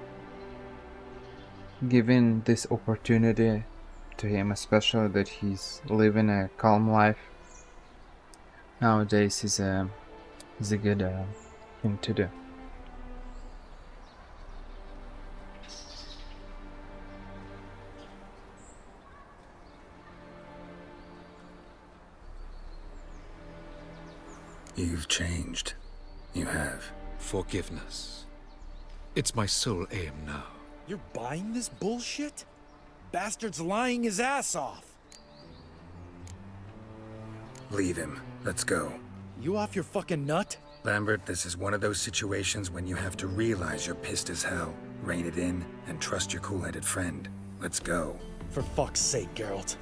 B: Given this opportunity to him, especially that he's living a calm life nowadays, is a good thing to do.
D: You've changed. You have.
Q: Forgiveness. It's my sole aim now.
T: You're buying this bullshit? Bastard's lying his ass off.
D: Leave him. Let's go.
T: You off your fucking nut?
D: Lambert, this is one of those situations when you have to realize you're pissed as hell, rein it in, and trust your cool-headed friend. Let's go.
T: For fuck's sake, Geralt.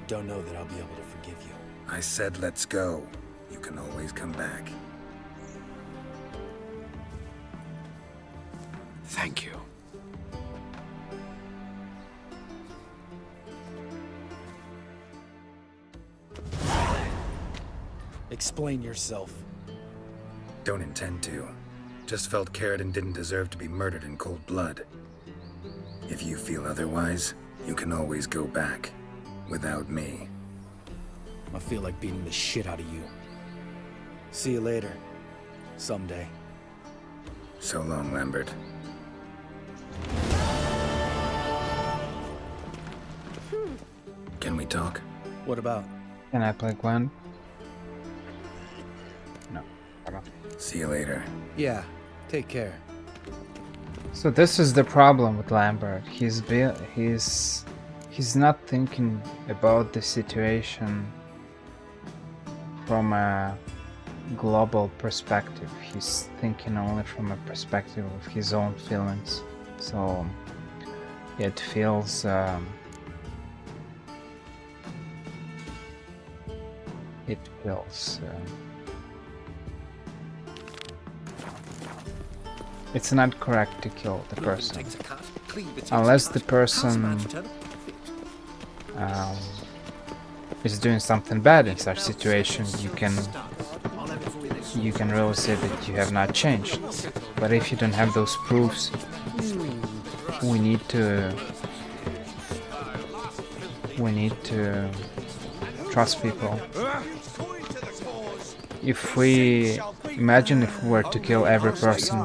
T: Don't know that I'll be able to forgive you.
D: I said let's go. You can always come back.
Q: Thank you.
T: Explain yourself.
D: Don't intend to. Just felt Carradine didn't deserve to be murdered in cold blood. If you feel otherwise, you can always go back. Without me.
T: I feel like beating the shit out of you. See you later. Someday.
D: So long, Lambert. Can we talk?
T: What about?
B: Can I play Gwent? No.
D: See you later.
T: Yeah, take care.
B: So this is the problem with Lambert. He's not thinking about the situation from a global perspective. He's thinking only from a perspective of his own feelings. So it feels it's not correct to kill the person unless the person is doing something bad in such situation. You can you can really say that you have not changed. But if you don't have those proofs, we need to trust people. If we imagine if we were to kill every person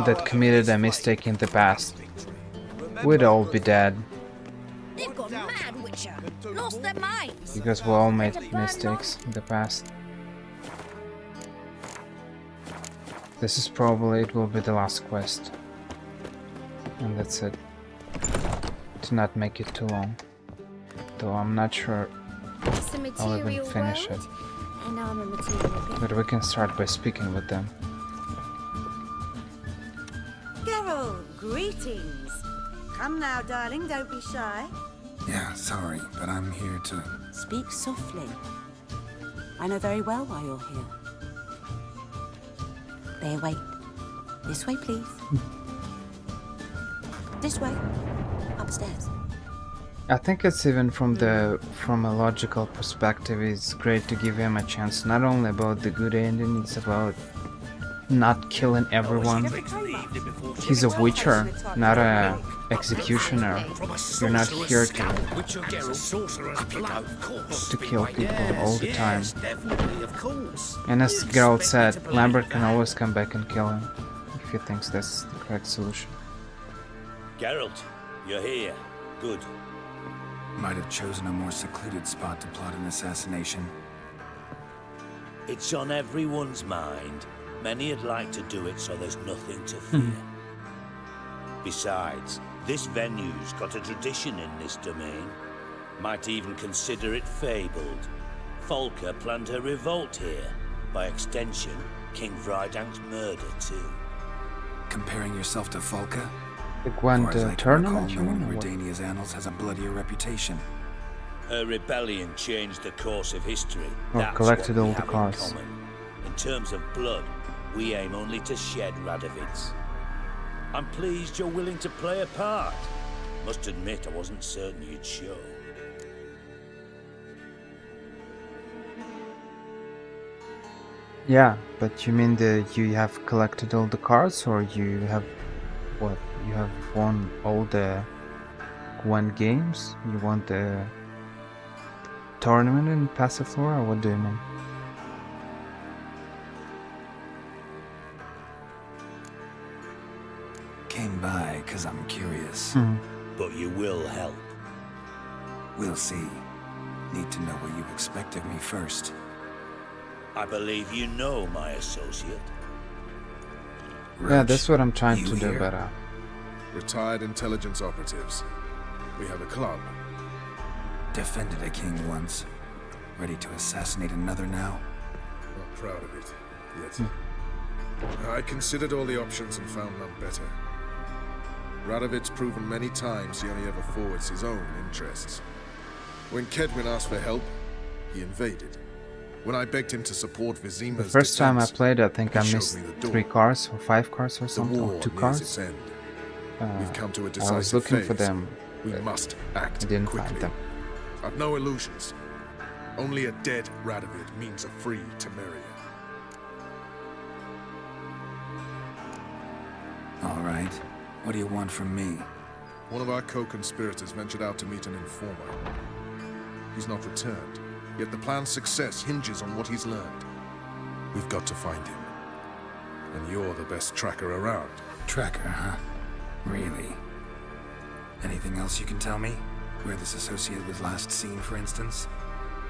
B: that committed a mistake in the past, we'd all be dead.
M: They've gone mad, Witcher. Lost their minds.
B: Because we all made mistakes in the past. This is probably, it will be the last quest. And that's it. To not make it too long. Though I'm not sure I'll even finish it. But we can start by speaking with them.
J: Geralt, greetings. Come now, darling, don't be shy.
D: Yeah, sorry, but I'm here to...
J: Speak softly. I know very well why you're here. There, wait. This way, please. This way. Upstairs.
B: I think it's even from a logical perspective, it's great to give him a chance, not only about the good ending, it's about not killing everyone. He's a witcher, not a executioner. You're not here to kill people all the time. And as Geralt said, Lambert can always come back and kill him if he thinks that's the correct solution.
C: Geralt, you're here. Good.
D: Might have chosen a more secluded spot to plot an assassination.
C: It's on everyone's mind. Many would like to do it so there's nothing to fear. Besides, this venue's got a tradition in this domain. Might even consider it fabled. Folka planned her revolt here. By extension, King Vrydank's murder too.
D: Comparing yourself to Folka?
B: The Gwent tournament,
D: no one in Redania's annals has a bloodier reputation.
C: Her rebellion changed the course of history.
B: Or collected all the cards.
C: In terms of blood, we aim only to shed Radovid's. I'm pleased you're willing to play a part. Must admit, I wasn't certain you'd show.
B: Yeah, but you mean that you have collected all the cards, or you have what? You have won all the Gwent games? You won the tournament in Passiflora? What do you mean?
D: Came by because I'm curious.
C: But you will help.
D: We'll see. Need to know what you expect of me first.
C: I believe you know my associate.
B: Yeah, that's what I'm trying to do better.
P: Retired intelligence operatives. We have a club.
D: Defended a king once. Ready to assassinate another now?
P: Not proud of it, yet. I considered all the options and found none better. Radovid's proven many times he only ever forwards his own interests. When Kedwin asked for help, he invaded. When I begged him to support Vizima's
B: the first time I played, I think I missed 3 cards or 5 cards or something, or 2 cards.
P: We've come to a
B: I was looking for them.
P: We must act
B: I didn't
P: quickly.
B: find them.
P: I've no illusions. Only a dead Radovid means a free Temeria.
D: All right. What do you want from me?
P: One of our co-conspirators ventured out to meet an informer. He's not returned, yet the plan's success hinges on what he's learned. We've got to find him. And you're the best tracker around.
D: Tracker, huh? Really? Anything else you can tell me? Where this associate was last seen, for instance?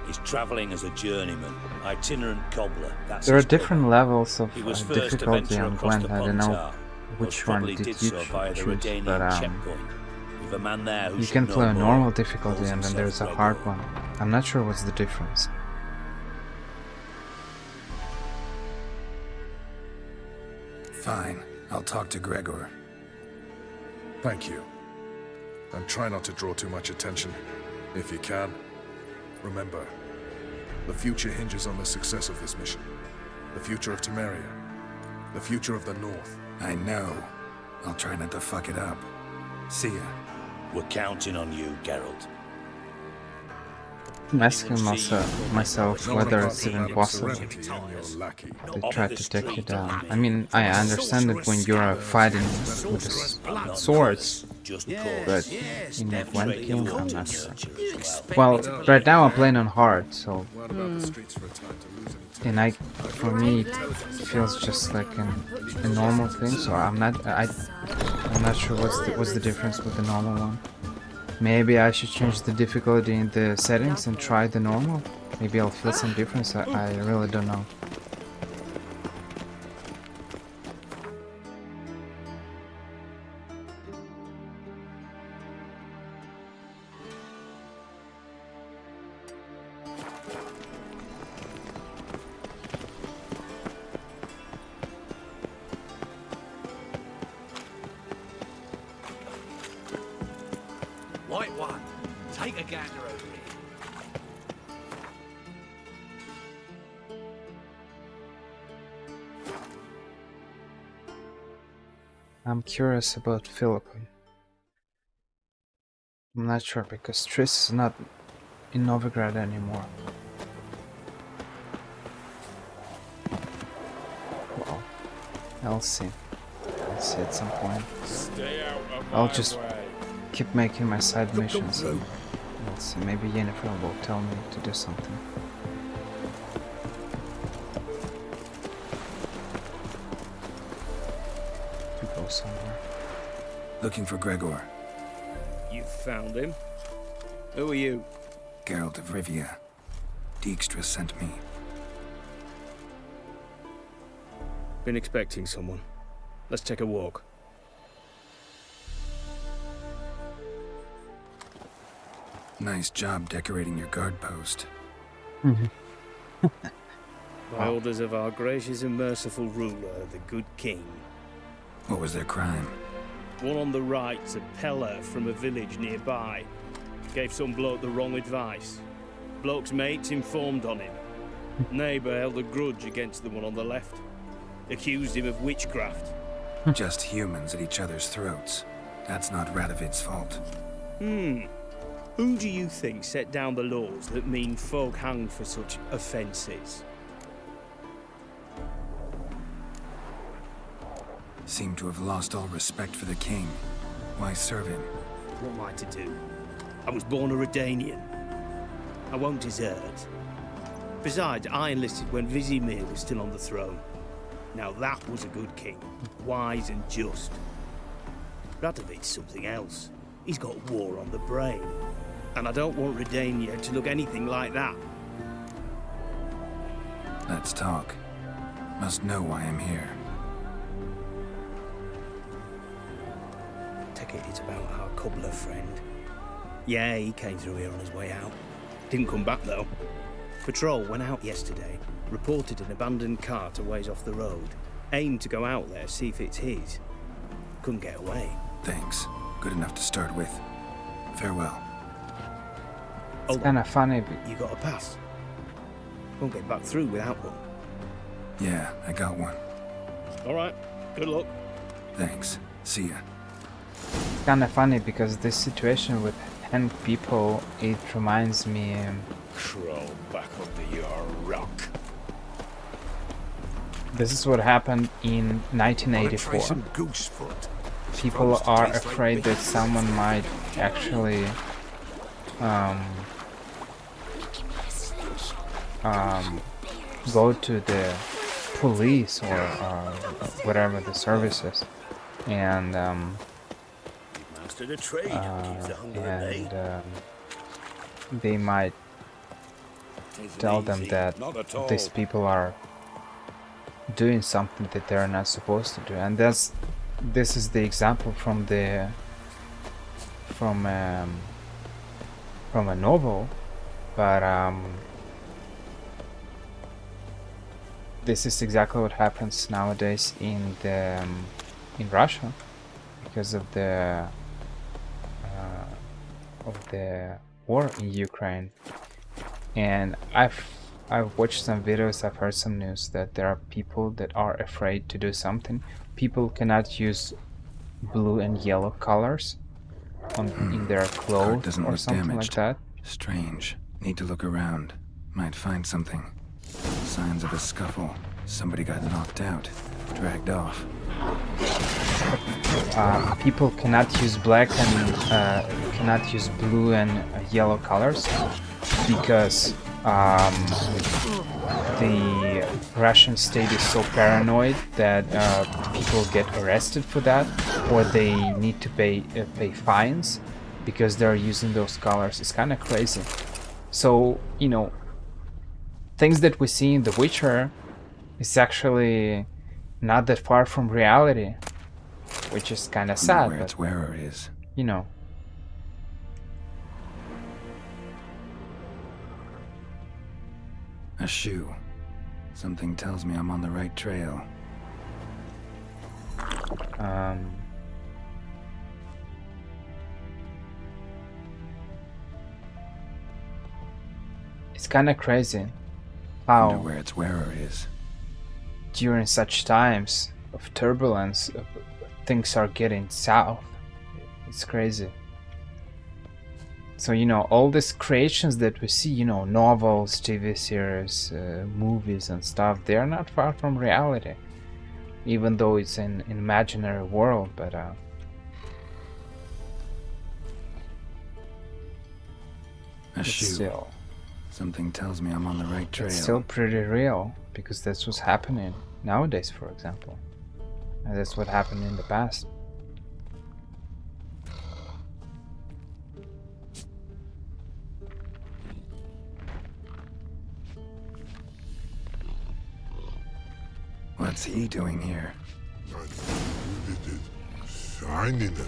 C: He's traveling as a journeyman, itinerant cobbler. That's
B: there are
C: his
B: different
C: brother.
B: levels of
C: He was first to
B: difficulty
C: venture
B: on
C: across
B: Gwent.
C: the
B: I don't know
C: Pontar.
B: which
C: Most
B: one
C: probably
B: did
C: did
B: you
C: so via the
B: choose,
C: Redanian
B: but
C: checkpoint. With a man there who
B: you
C: should
B: can
C: know
B: play a
C: more,
B: normal difficulty
C: calls
B: and then
C: himself
B: there's a
C: Gregor.
B: hard one. I'm not sure what's the difference.
D: Fine. I'll talk to Gregor.
P: Thank you. And try not to draw too much attention, if you can. Remember, the future hinges on the success of this mission. The future of Temeria. The future of the North.
D: I know. I'll try not to fuck it up. See ya.
C: We're counting on you, Geralt.
B: I'm asking myself whether it's even possible. They try to take you down. I mean, I understand it when you're fighting with swords, but in a Gwent game, I'm not sure. Well, right now I'm playing on hard, so and for me, it feels just like a normal thing. So I'm not sure what's the difference with the normal one. Maybe I should change the difficulty in the settings and try the normal. Maybe I'll feel some difference. I really don't know.
H: White one, take a gander over here.
B: I'm curious about Philippi. I'm not sure because Triss is not in Novigrad anymore. Well, I'll see. I'll see at some point.
L: Stay out of
B: I'll
L: my
B: just
L: way.
B: keep making my side missions. We'll see. Maybe Yennefer will tell me to do something. To go somewhere.
D: Looking for Gregor.
E: You found him? Who are you?
D: Geralt of Rivia. Dijkstra sent me.
E: Been expecting someone. Let's take a walk.
D: Nice job decorating your guard post.
E: By orders of our gracious and merciful ruler, the good king.
D: What was their crime?
E: One on the right's a peller from a village nearby. Gave some bloke the wrong advice. Bloke's mates informed on him. Neighbour held a grudge against the one on the left. Accused him of witchcraft.
D: Just humans at each other's throats. That's not Radovid's fault.
E: Who do you think set down the laws that mean folk hanged for such offences?
D: Seem to have lost all respect for the king. Why serve him?
E: What am I to do? I was born a Redanian. I won't desert. Besides, I enlisted when Vizimir was still on the throne. Now that was a good king, wise and just. Radovid's something else. He's got war on the brain. And I don't want Redania to look anything like that.
D: Let's talk. Must know why I'm here.
E: Take it it's about our cobbler friend. Yeah, he came through here on his way out. Didn't come back though. Patrol went out yesterday, reported an abandoned cart a ways off the road. Aimed to go out there, see if it's his. Couldn't get away.
D: Thanks. Good enough to start with. Farewell.
B: It's kind of funny.
E: You got a pass. Won't get back through without one.
D: Yeah, I got one.
E: All right. Good luck.
D: Thanks. See ya.
B: It's kind of funny because this situation with 10 people, it reminds me.
L: Crawl back under your rock.
B: This is what happened in 1984. People are afraid that someone might actually go to the police or whatever the services, and they might tell them that these people are doing something that they're not supposed to do, and this is the example from a novel, but this is exactly what happens nowadays in Russia because of the war in Ukraine. And I've watched some videos, I've heard some news that there are people that are afraid to do something. People cannot use blue and yellow colors in their clothes or something like that.
D: Strange. Need to look around. Might find something. Signs of a scuffle. Somebody got knocked out. Dragged off.
B: People cannot use black and cannot use blue and yellow colors because the Russian state is so paranoid that people get arrested for that, or they need to pay fines because they're using those colors. It's kind of crazy. So, you know, things that we see in The Witcher is actually not that far from reality, which is kind of sad.
D: Where its wearer is.
B: You know.
D: A shoe. Something tells me I'm on the right trail.
B: It's kind of crazy how
D: Wonder where its wearer is.
B: During such times of turbulence, things are getting south. It's crazy. So, you know, all these creations that we see, you know, novels, TV series, movies and stuff, they're not far from reality. Even though it's an imaginary world, but
D: a shoe.
B: Still,
D: something tells me I'm on the right trail.
B: It's still pretty real, because that's what's happening nowadays, for example. And that's what happened in the past.
D: What's he doing here?
U: Signing it.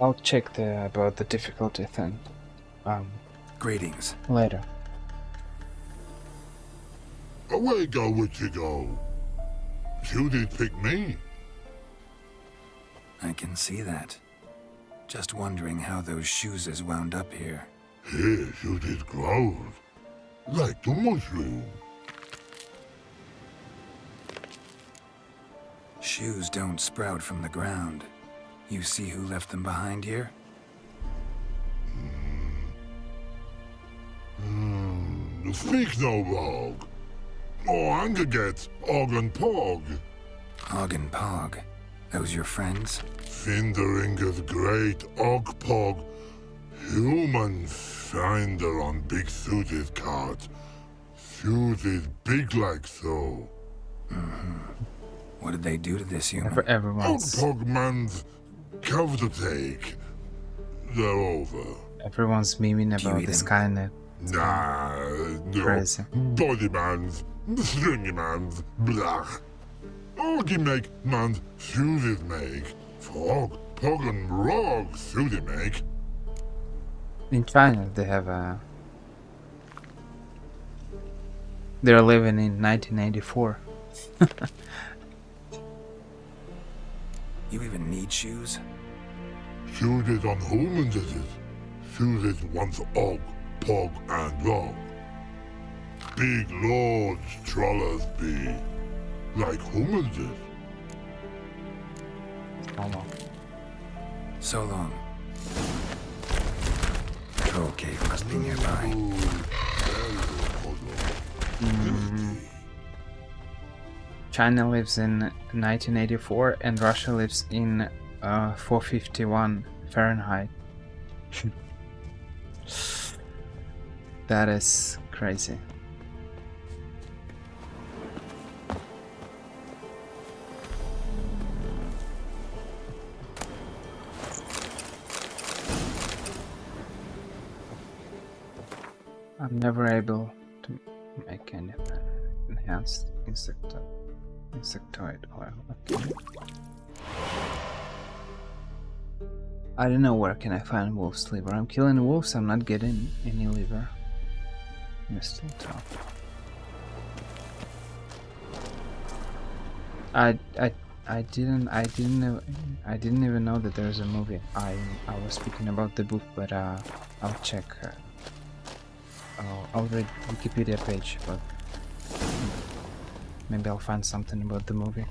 B: I'll check about the difficulty thing.
D: Greetings.
B: Later.
U: Away go, would you go? You did pick me.
D: I can see that. Just wondering how those shoes is wound up here.
U: Here, you did grow. Like the mushroom.
D: Shoes don't sprout from the ground. You see who left them behind here?
U: Speak no log. Oh, anger gets Og and Pog.
D: Og and Pog. Those your friends?
U: Finderinger's great Og Pog. Human finder on big suited cart. Suited big like so.
D: What did they do to this human?
B: Everyone's...
U: Og Pog man's cover to take. They're over.
B: Everyone's memeing about this kind of...
U: Nah, no.
B: Crazy.
U: Body man's, stringy man's, blah. Augie make man's shoes make. Frog, pog and rog suit make.
B: In China, they have a... They're living in 1984.
D: You even need shoes?
U: Shoes on humans is it. Shoes once Og, Pog and Log. Big lords trollers be. Like humans is.
D: So long. Troll cave must be nearby.
B: China lives in 1984 and Russia lives in 451 Fahrenheit. That is crazy. I'm never able to make any enhanced insectoid oil. Okay. I don't know where can I find wolf's liver. I'm killing wolves, I'm not getting any liver. Mistletoe. I didn't even know that there's a movie. I was speaking about the book, but I'll check. I'll read Wikipedia page, but maybe I'll find something about the movie.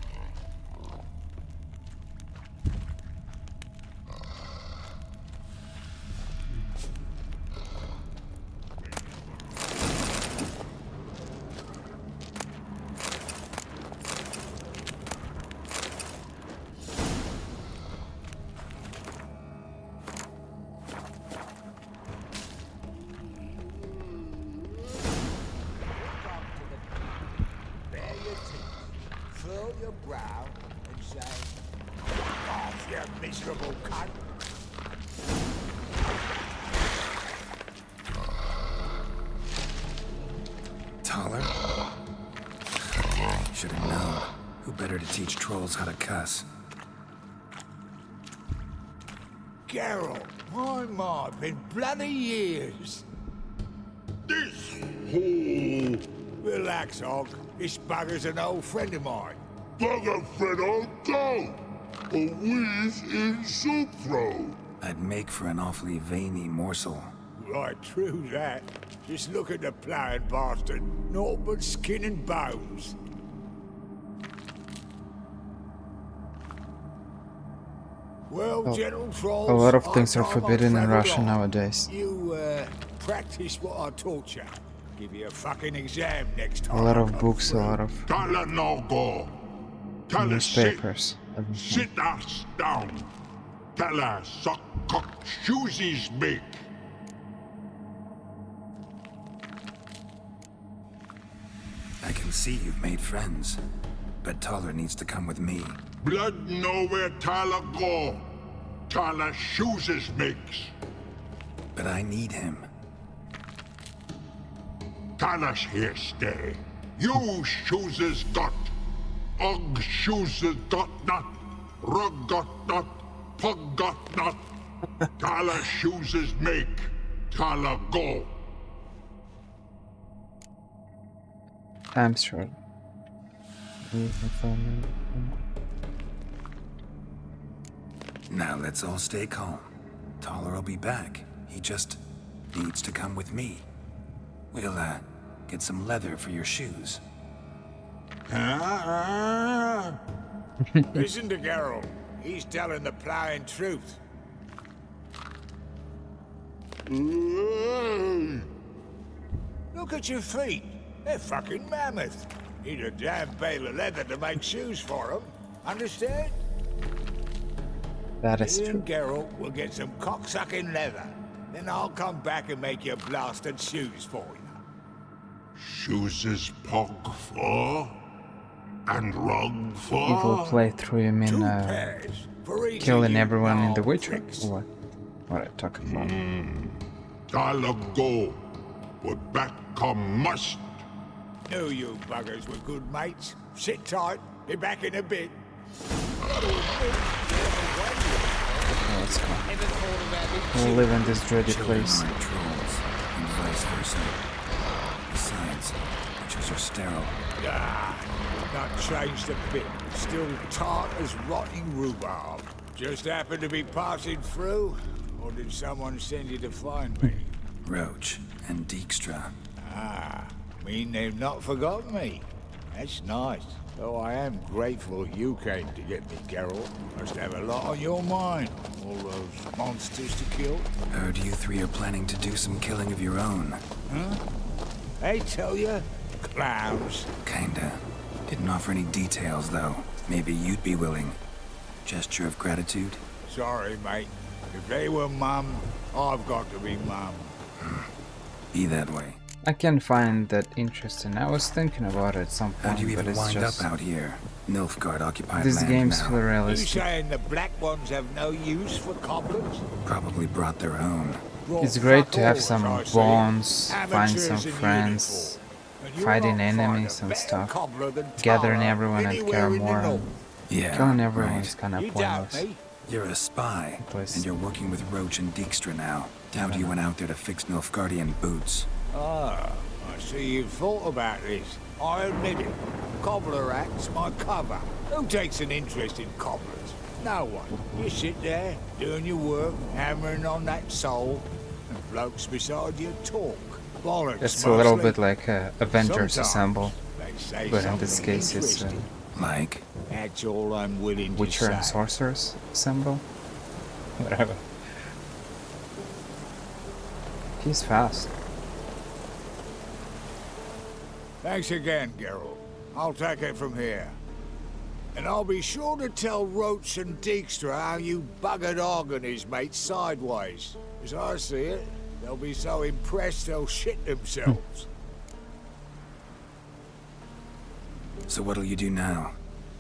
I: furrow your brow and say, "Off, you miserable cunt."
D: Taller? Should have known. Who better to teach trolls how to cuss?
I: Geralt, my, been bloody years.
U: This hole.
I: Relax, Og. This bugger's an old friend of mine.
U: Bugger friend old dog. A whiz in soup throw.
D: I'd make for an awfully veiny morsel.
I: Right, true that. Just look at the ploughing bastard. Naught but skin and bones. Well, General Trolls,
B: a lot of things are forbidden in Russia nowadays.
I: You, practice what I taught you. Give you a fucking exam next time.
B: A lot of books, a lot of newspapers.
U: Sit us down. Tell us suck cock shoesies make.
D: I can see you've made friends, but Taller needs to come with me.
U: Blood know where Tyler go. Tyler shoeses makes.
D: But I need him.
U: Tyler's here stay. You shoeses got. Og shoeses got not. Rug got not. Pug got not. Tyler shoeses make. Tyler go.
B: I'm sure.
D: Now let's all stay calm. Taller will be back. He just needs to come with me. We'll, get some leather for your shoes.
I: Listen to Geralt. He's telling the ploughing truth. Look at your feet. They're fucking mammoth. Need a damn bale of leather to make shoes for them. Understand?
B: That is
I: Me
B: true.
I: and Geralt will get some cocksucking leather. Then I'll come back and make your blasted shoes for you.
U: Shoeses pog for. And rug for.
B: Evil playthrough, you mean killing everyone in The Witcher? Or what are you talking about?
U: Tyler go. But back come must.
I: Knew you buggers were good mates. Sit tight. Be back in a bit.
B: Let's go. We'll live in this dreaded place.
D: Trolls, and vice versa. Besides, witches are sterile.
I: Not changed a bit. Still tart as rotting rhubarb. Just happened to be passing through? Or did someone send you to find me?
D: Roach and Dijkstra.
I: Mean they've not forgotten me. That's nice. Though I am grateful you came to get me, Geralt. Must have a lot on your mind. All those monsters to kill.
D: Heard you three are planning to do some killing of your own.
I: Huh? They tell you? Clowns.
D: Kinda. Didn't offer any details, though. Maybe you'd be willing. Gesture of gratitude?
I: Sorry, mate. If they were mum, I've got to be mum.
D: Be that way.
B: I can find that interesting. I was thinking about it at some point,
D: How do you
B: but
D: even
B: it's
D: wind
B: just...
D: up out here? Nilfgaard occupied
B: These
D: land
B: games
D: now.
B: feel
I: You
B: realistic.
I: saying the black ones have no use for cobblers?
D: Probably brought their own.
B: It's great to have some bonds, find some friends, fighting enemies and stuff, gathering everyone and care more. And
D: Yeah,
B: killing everyone
D: right.
B: is kind of pointless.
D: You're a spy,
B: Place.
D: and you're working with Roach and Dijkstra now. Doubt you went out there to fix Nilfgaardian boots.
I: I see you've thought about this. I admit it. Cobbler act's my cover. Who takes an interest in cobblers? No one. You sit there, doing your work, hammering on that soul, and blokes beside you talk. Bollocks,
B: It's a little
I: mostly.
B: bit like Avengers
I: Sometimes
B: Assemble,
I: they say
B: but in this
I: something
B: case it's
I: interesting.
D: Like?
I: That's all I'm willing to
B: Witcher
I: say.
B: and Sorcerers Assemble. Whatever. He's fast.
I: Thanks again, Geralt. I'll take it from here. And I'll be sure to tell Roach and Dijkstra how you buggered Og and his mates sideways. As I see it, they'll be so impressed they'll shit themselves.
D: So what'll you do now?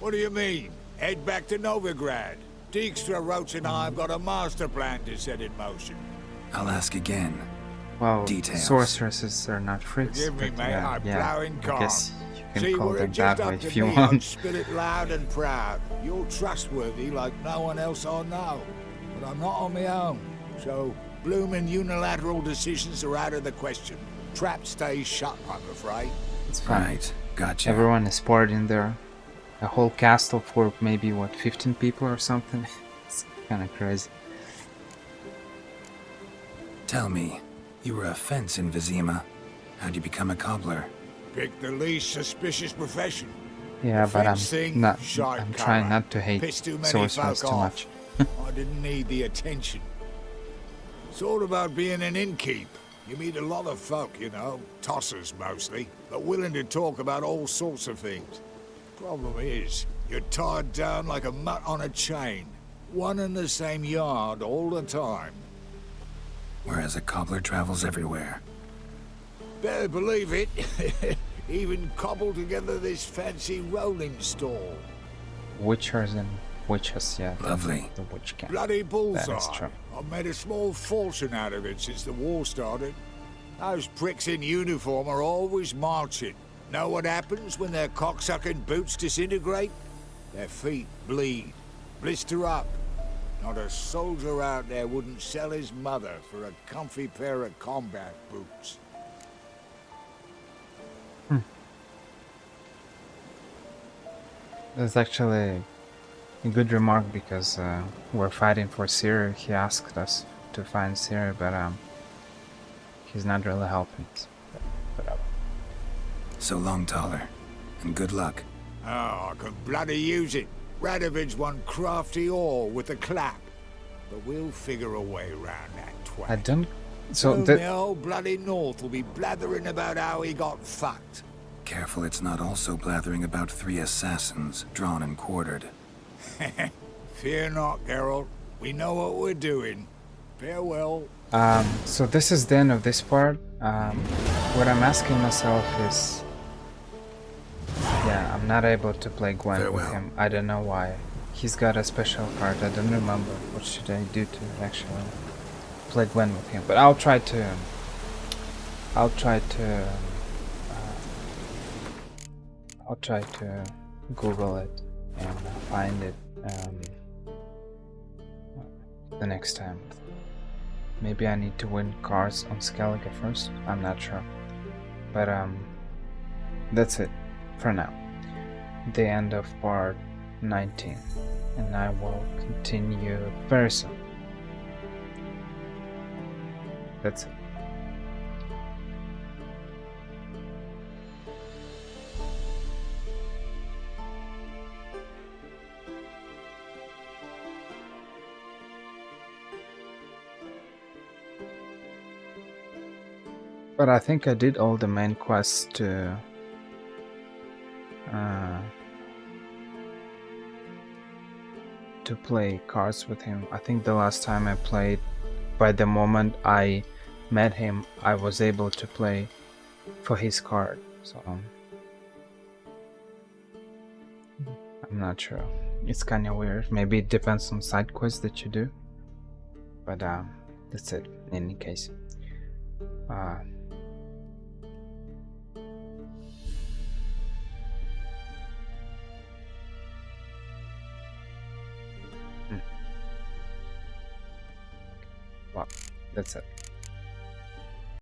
I: What do you mean? Head back to Novigrad. Dijkstra Roach and I have got a master plan to set in motion.
D: I'll ask again.
B: Well,
D: Details.
B: sorceresses are not freaks,
I: Forgive me,
B: but
I: mate, I'm plowing
B: I
I: calm.
B: guess you can
I: See,
B: call
I: were
B: them
I: it just
B: that way
I: up to
B: if you
I: me, I'd
B: want.
I: spit it loud and proud. You're trustworthy like no one else I know. But I'm not on my own. So, bloomin' unilateral decisions are out of the question. Trap stays shut, I'm afraid.
B: It's fine.
D: Right, gotcha.
B: Everyone is poured in there. A whole castle for maybe, what, 15 people or something? It's kind of crazy.
D: Tell me, you were a fence in Vizima. How'd you become a cobbler?
I: Pick the least suspicious profession.
B: Yeah, but I'm
I: Fencing,
B: not.
I: shite
B: I'm trying
I: cover.
B: not to hate
I: Piss too many
B: sorcerers
I: folk
B: too
I: off.
B: much.
I: I didn't need the attention. It's all about being an innkeep. You meet a lot of folk, you know, tossers mostly, but willing to talk about all sorts of things. Problem is, you're tied down like a mutt on a chain. One and the same yard all the time.
D: Whereas a cobbler travels everywhere.
I: Better believe it. Even cobbled together this fancy rolling stall.
B: Witchers and witches, yeah.
D: Lovely.
B: The witch camp.
I: Bloody
B: That
I: bullseye.
B: is true.
I: I've made a small fortune out of it since the war started. Those pricks in uniform are always marching. Know what happens when their cocksucking boots disintegrate? Their feet bleed, blister up. Not a soldier out there wouldn't sell his mother for a comfy pair of combat boots.
B: That's actually a good remark because we're fighting for Ciri. He asked us to find Ciri, but he's not really helping us. But,
D: So long, Taller, and good luck.
I: Oh, I could bloody use it. Radovid's one crafty ore with a clap. But we'll figure a way around that twat.
B: I don't. So
I: the old bloody North will be blathering about how he got fucked.
D: Careful it's not also blathering about 3 assassins, drawn and quartered.
I: Fear not, Geralt. We know what we're doing. Farewell.
B: So this is the end of this part. What I'm asking myself is, yeah, I'm not able to play Gwent with him. I don't know why. He's got a special card. I don't remember. What should I do to actually play Gwent with him? But I'll try to. I'll try to Google it and find it the next time. Maybe I need to win cards on Skellige first. I'm not sure. But that's it for now. The end of part 19. And I will continue very soon. That's it. But I think I did all the main quests to play cards with him. I think the last time I played, by the moment I met him, I was able to play for his card. So I'm not sure. It's kind of weird. Maybe it depends on side quests that you do. But that's it. In any case. Well, that's it.